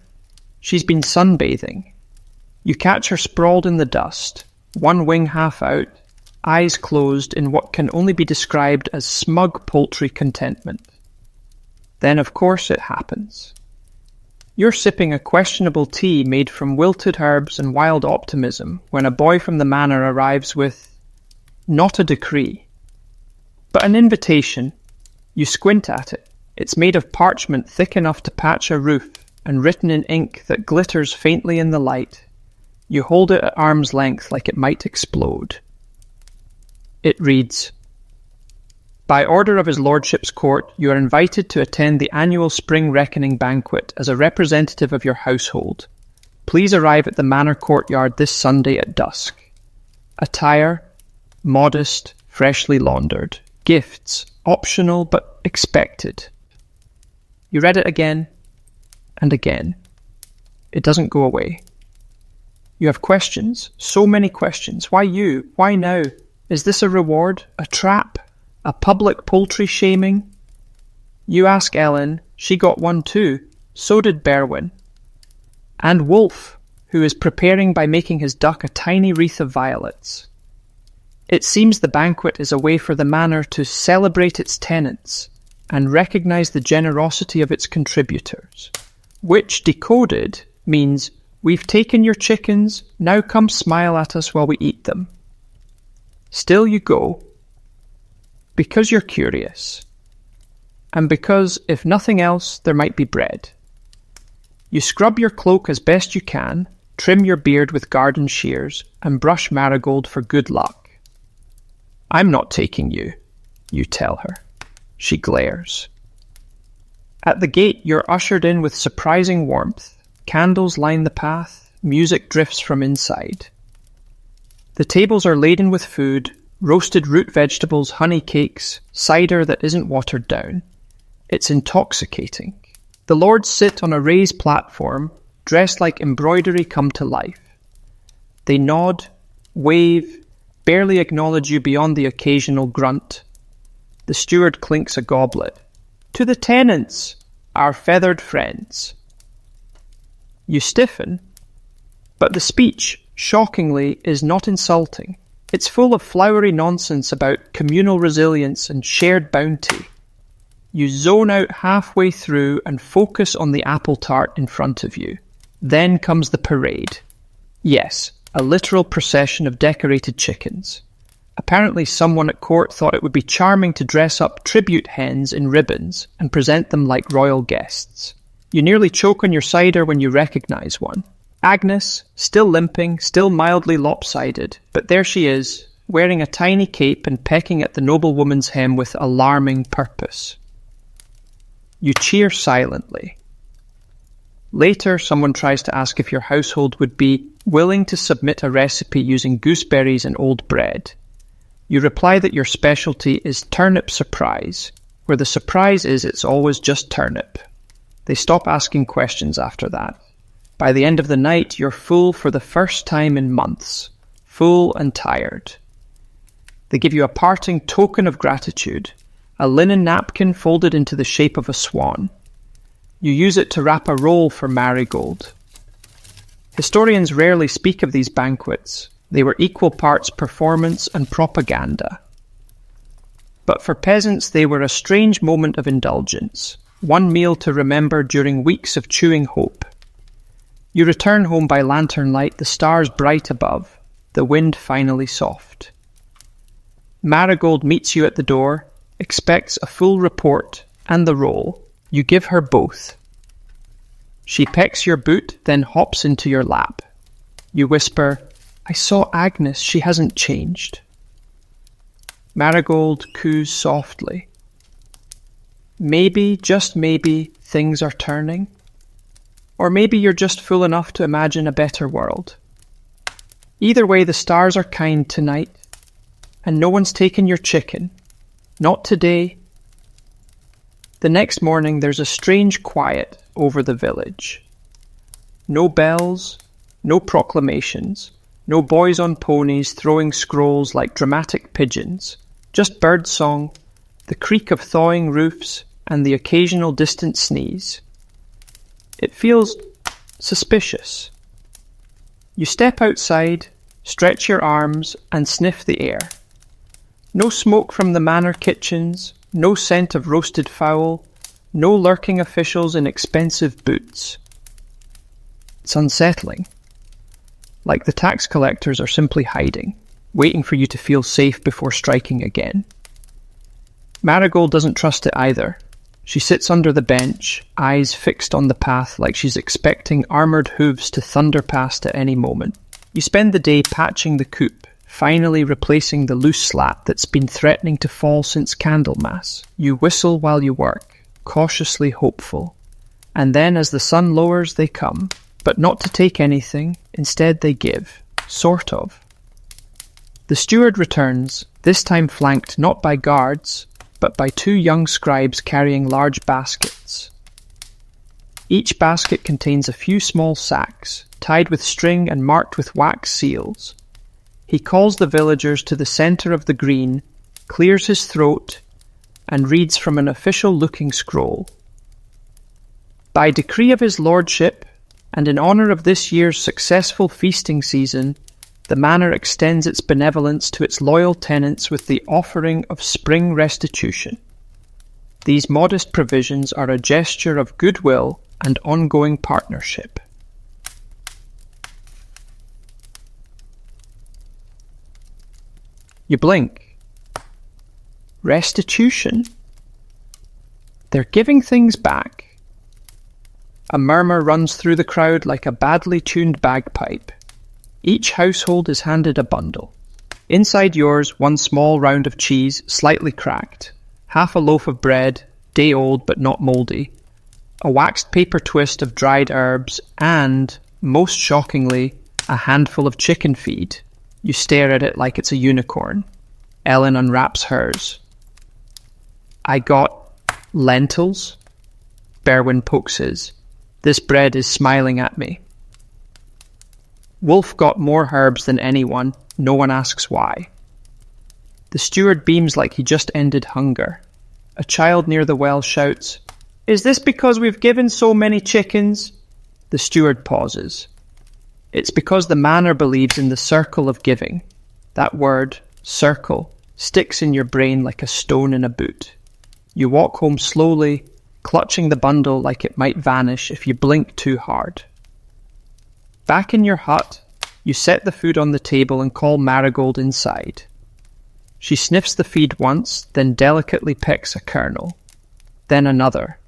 [SPEAKER 1] She's been sunbathing. You catch her sprawled in the dust, one wing half out, eyes closed in what can only be described as smug poultry contentment. Then, of course, it happens. You're sipping a questionable tea made from wilted herbs and wild optimism when a boy from the manor arrives with, not a decree, but an invitation. You squint at it. It's made of parchment thick enough to patch a roof and written in ink that glitters faintly in the light. You hold it at arm's length like it might explode. It reads, "By order of His Lordship's court, you are invited to attend the annual spring reckoning banquet as a representative of your household. Please arrive at the manor courtyard this Sunday at dusk. Attire, modest, freshly laundered. Gifts, optional but expected." You read it again and again. It doesn't go away. You have questions, so many questions. Why you? Why now? Is this a reward? A trap? A public poultry shaming? You ask Ellen. She got one too. So did Berwin. And Wolf, who is preparing by making his duck a tiny wreath of violets. It seems the banquet is a way for the manor to celebrate its tenants and recognise the generosity of its contributors, which, decoded, means we've taken your chickens, now come smile at us while we eat them. Still you go, because you're curious, and because, if nothing else, there might be bread. You scrub your cloak as best you can, trim your beard with garden shears, and brush Marigold for good luck. "I'm not taking you," you tell her. She glares. At the gate, you're ushered in with surprising warmth. Candles line the path, music drifts from inside. The tables are laden with food, roasted root vegetables, honey cakes, cider that isn't watered down. It's intoxicating. The lords sit on a raised platform, dressed like embroidery come to life. They nod, wave, barely acknowledge you beyond the occasional grunt. The steward clinks a goblet. "To the tenants, our feathered friends." You stiffen, but the speech, shockingly, is not insulting. It's full of flowery nonsense about communal resilience and shared bounty. You zone out halfway through and focus on the apple tart in front of you. Then comes the parade. Yes, a literal procession of decorated chickens. Apparently someone at court thought it would be charming to dress up tribute hens in ribbons and present them like royal guests. You nearly choke on your cider when you recognise one. Agnes, still limping, still mildly lopsided, but there she is, wearing a tiny cape and pecking at the noblewoman's hem with alarming purpose. You cheer silently. Later, someone tries to ask if your household would be willing to submit a recipe using gooseberries and old bread. You reply that your specialty is turnip surprise, where the surprise is it's always just turnip. They stop asking questions after that. By the end of the night, you're full for the first time in months, full and tired. They give you a parting token of gratitude, a linen napkin folded into the shape of a swan. You use it to wrap a roll for marigold. Historians rarely speak of these banquets. They were equal parts performance and propaganda. But for peasants, they were a strange moment of indulgence, one meal to remember during weeks of chewing hope. You return home by lantern light, the stars bright above, the wind finally soft. Marigold meets you at the door, expects a full report and the roll. You give her both. She pecks your boot, then hops into your lap. You whisper, "I saw Agnes, she hasn't changed." Marigold coos softly. Maybe, just maybe, things are turning. Or maybe you're just fool enough to imagine a better world. Either way, the stars are kind tonight, and no one's taken your chicken. Not today. The next morning, there's a strange quiet over the village. No bells, no proclamations, no boys on ponies throwing scrolls like dramatic pigeons, just bird song, the creak of thawing roofs, and the occasional distant sneeze. It feels suspicious. You step outside, stretch your arms, and sniff the air. No smoke from the manor kitchens, no scent of roasted fowl, no lurking officials in expensive boots. It's unsettling. Like the tax collectors are simply hiding, waiting for you to feel safe before striking again. Marigold doesn't trust it either. She sits under the bench, eyes fixed on the path like she's expecting armoured hooves to thunder past at any moment. You spend the day patching the coop, finally replacing the loose slat that's been threatening to fall since Candlemas. You whistle while you work, cautiously hopeful. And then as the sun lowers, they come. But not to take anything, instead they give. Sort of. The steward returns, this time flanked not by guards, but by two young scribes carrying large baskets. Each basket contains a few small sacks, tied with string and marked with wax seals. He calls the villagers to the centre of the green, clears his throat, and reads from an official-looking scroll. By decree of his lordship, and in honour of this year's successful feasting season, the manor extends its benevolence to its loyal tenants with the offering of spring restitution. These modest provisions are a gesture of goodwill and ongoing partnership. You blink. Restitution? They're giving things back. A murmur runs through the crowd like a badly tuned bagpipe. Each household is handed a bundle. Inside yours, one small round of cheese, slightly cracked, half a loaf of bread, day old but not mouldy, a waxed paper twist of dried herbs, and, most shockingly, a handful of chicken feed. You stare at it like it's a unicorn. Ellen unwraps hers. I got lentils. Berwin pokes his. This bread is smiling at me. Wolf got more herbs than anyone. No one asks why. The steward beams like he just ended hunger. A child near the well shouts, "Is this because we've given so many chickens?" The steward pauses. It's because the manor believes in the circle of giving. That word, circle, sticks in your brain like a stone in a boot. You walk home slowly, clutching the bundle like it might vanish if you blink too hard. Back in your hut, you set the food on the table and call Marigold inside. She sniffs the feed once, then delicately pecks a kernel. Then another.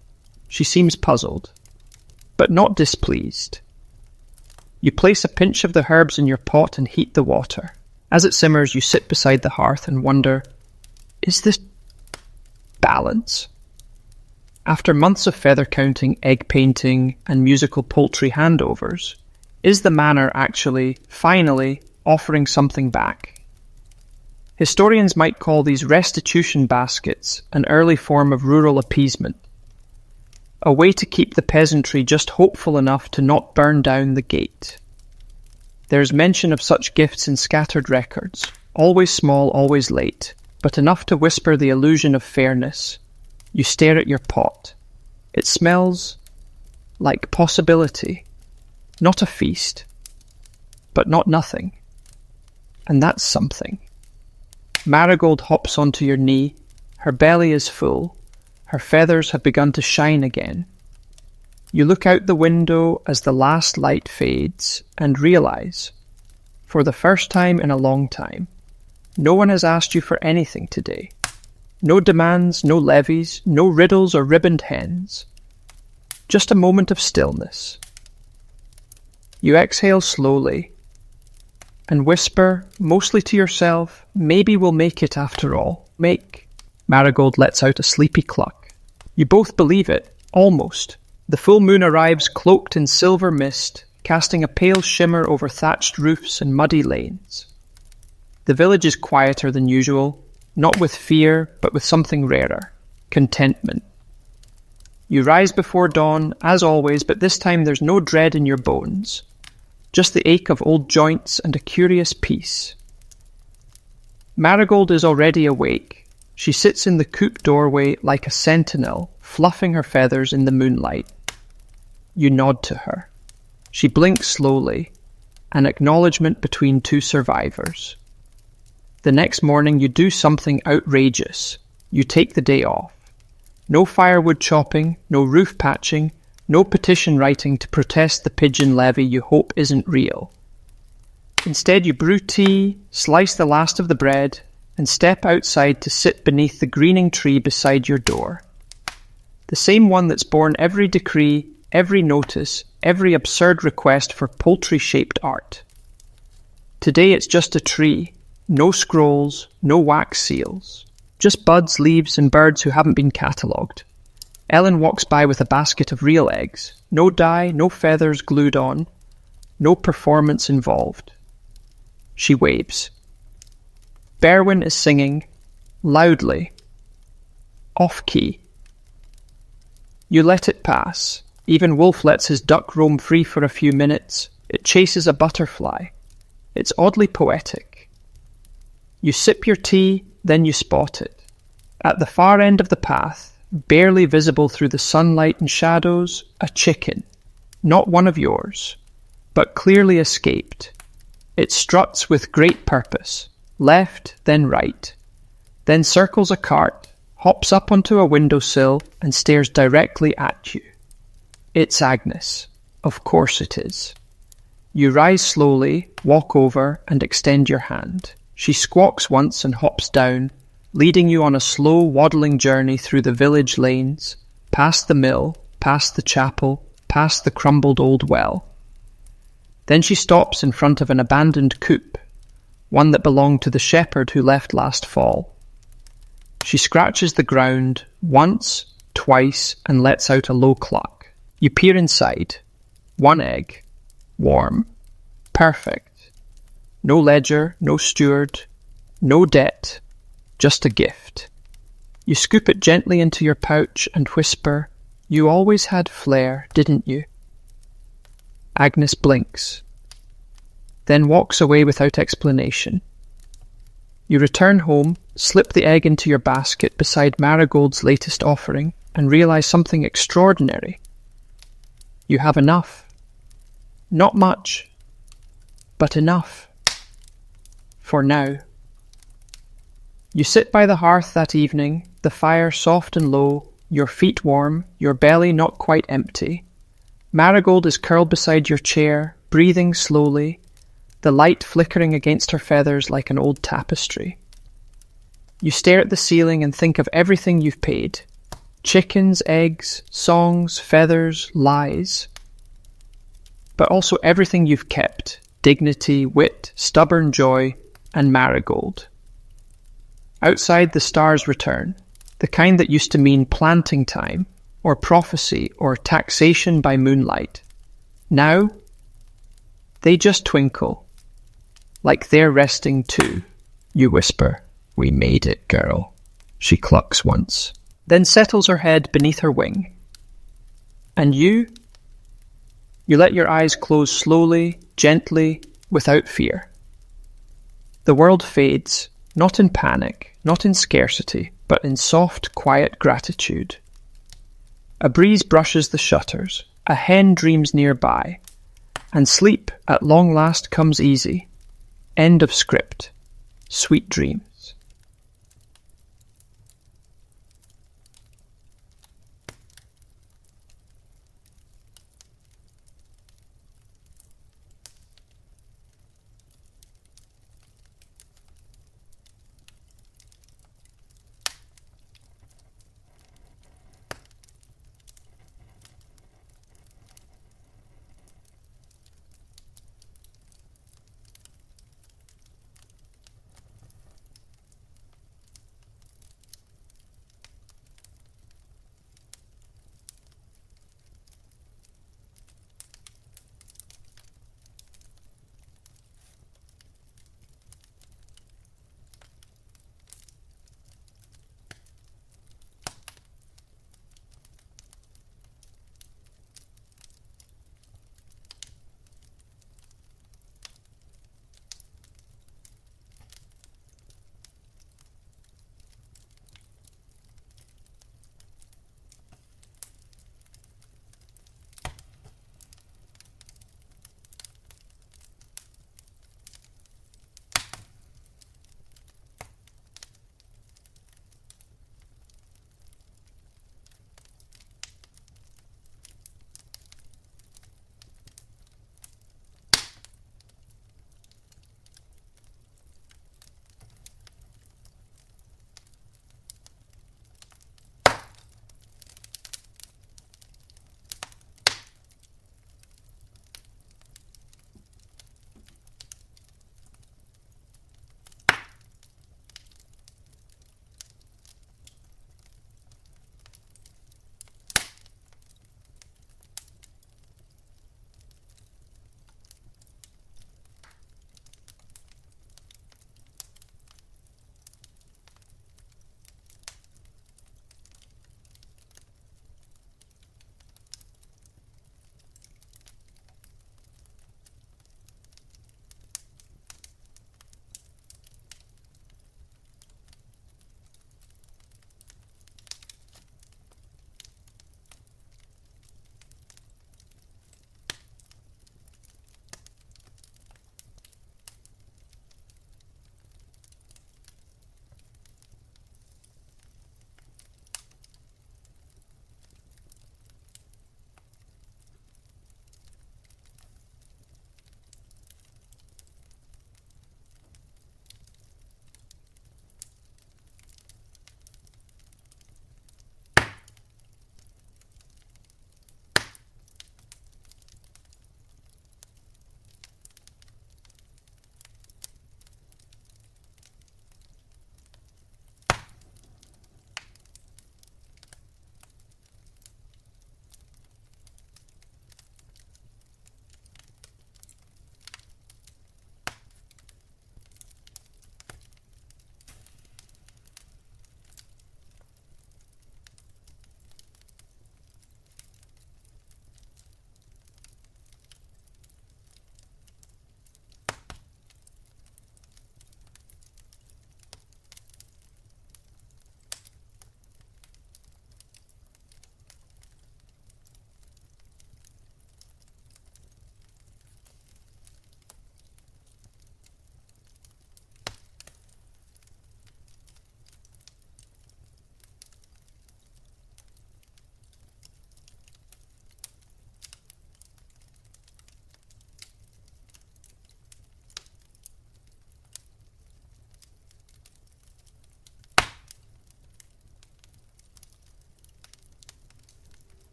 [SPEAKER 1] She seems puzzled, but not displeased. You place a pinch of the herbs in your pot and heat the water. As it simmers, you sit beside the hearth and wonder, is this balance? After months of feather counting, egg painting, and musical poultry handovers, is the manor actually, finally, offering something back? Historians might call these restitution baskets an early form of rural appeasement, a way to keep the peasantry just hopeful enough to not burn down the gate. There is mention of such gifts in scattered records, always small, always late, but enough to whisper the illusion of fairness. You stare at your pot. It smells like possibility, not a feast, but not nothing. And that's something. Marigold hops onto your knee. Her belly is full. Her feathers have begun to shine again. You look out the window as the last light fades and realize, for the first time in a long time, no one has asked you for anything today. No demands, no levies, no riddles or ribboned hens. Just a moment of stillness. You exhale slowly and whisper, mostly to yourself, maybe we'll make it after all. Marigold lets out a sleepy cluck. You both believe it, almost. The full moon arrives cloaked in silver mist, casting a pale shimmer over thatched roofs and muddy lanes. The village is quieter than usual, not with fear, but with something rarer, contentment. You rise before dawn, as always, but this time there's no dread in your bones, just the ache of old joints and a curious peace. Marigold is already awake. She sits in the coop doorway like a sentinel, fluffing her feathers in the moonlight. You nod to her. She blinks slowly, an acknowledgement between two survivors. The next morning you do something outrageous. You take the day off. No firewood chopping, no roof patching, no petition writing to protest the pigeon levy you hope isn't real. Instead you brew tea, slice the last of the bread, and step outside to sit beneath the greening tree beside your door. The same one that's borne every decree, every notice, every absurd request for poultry-shaped art. Today it's just a tree, no scrolls, no wax seals. Just buds, leaves, and birds who haven't been catalogued. Ellen walks by with a basket of real eggs. No dye, no feathers glued on, no performance involved. She waves. Berwin is singing, loudly, off-key. You let it pass. Even Wolf lets his duck roam free for a few minutes. It chases a butterfly. It's oddly poetic. You sip your tea, then you spot it. At the far end of the path, barely visible through the sunlight and shadows, a chicken. Not one of yours, but clearly escaped. It struts with great purpose, left, then right, then circles a cart, hops up onto a windowsill, and stares directly at you. It's Agnes. Of course it is. You rise slowly, walk over, and extend your hand. She squawks once and hops down, leading you on a slow, waddling journey through the village lanes, past the mill, past the chapel, past the crumbled old well. Then she stops in front of an abandoned coop, one that belonged to the shepherd who left last fall. She scratches the ground once, twice, and lets out a low cluck. You peer inside. One egg. Warm. Perfect. No ledger, no steward, no debt, just a gift. You scoop it gently into your pouch and whisper, "You always had flair, didn't you?" Agnes blinks, then walks away without explanation. You return home, slip the egg into your basket beside Marigold's latest offering, and realize something extraordinary. You have enough. Not much, but enough. For now. You sit by the hearth that evening, the fire soft and low, your feet warm, your belly not quite empty. Marigold is curled beside your chair, breathing slowly, the light flickering against her feathers like an old tapestry. You stare at the ceiling and think of everything you've paid. Chickens, eggs, songs, feathers, lies. But also everything you've kept. Dignity, wit, stubborn joy, and Marigold. Outside the stars return, the kind that used to mean planting time, or prophecy, or taxation by moonlight. Now, they just twinkle, like they're resting too. You whisper, "We made it, girl." She clucks once, then settles her head beneath her wing. And you let your eyes close slowly, gently, without fear. The world fades, not in panic, not in scarcity, but in soft, quiet gratitude. A breeze brushes the shutters, a hen dreams nearby, and sleep at long last comes easy. End of script. Sweet dreams.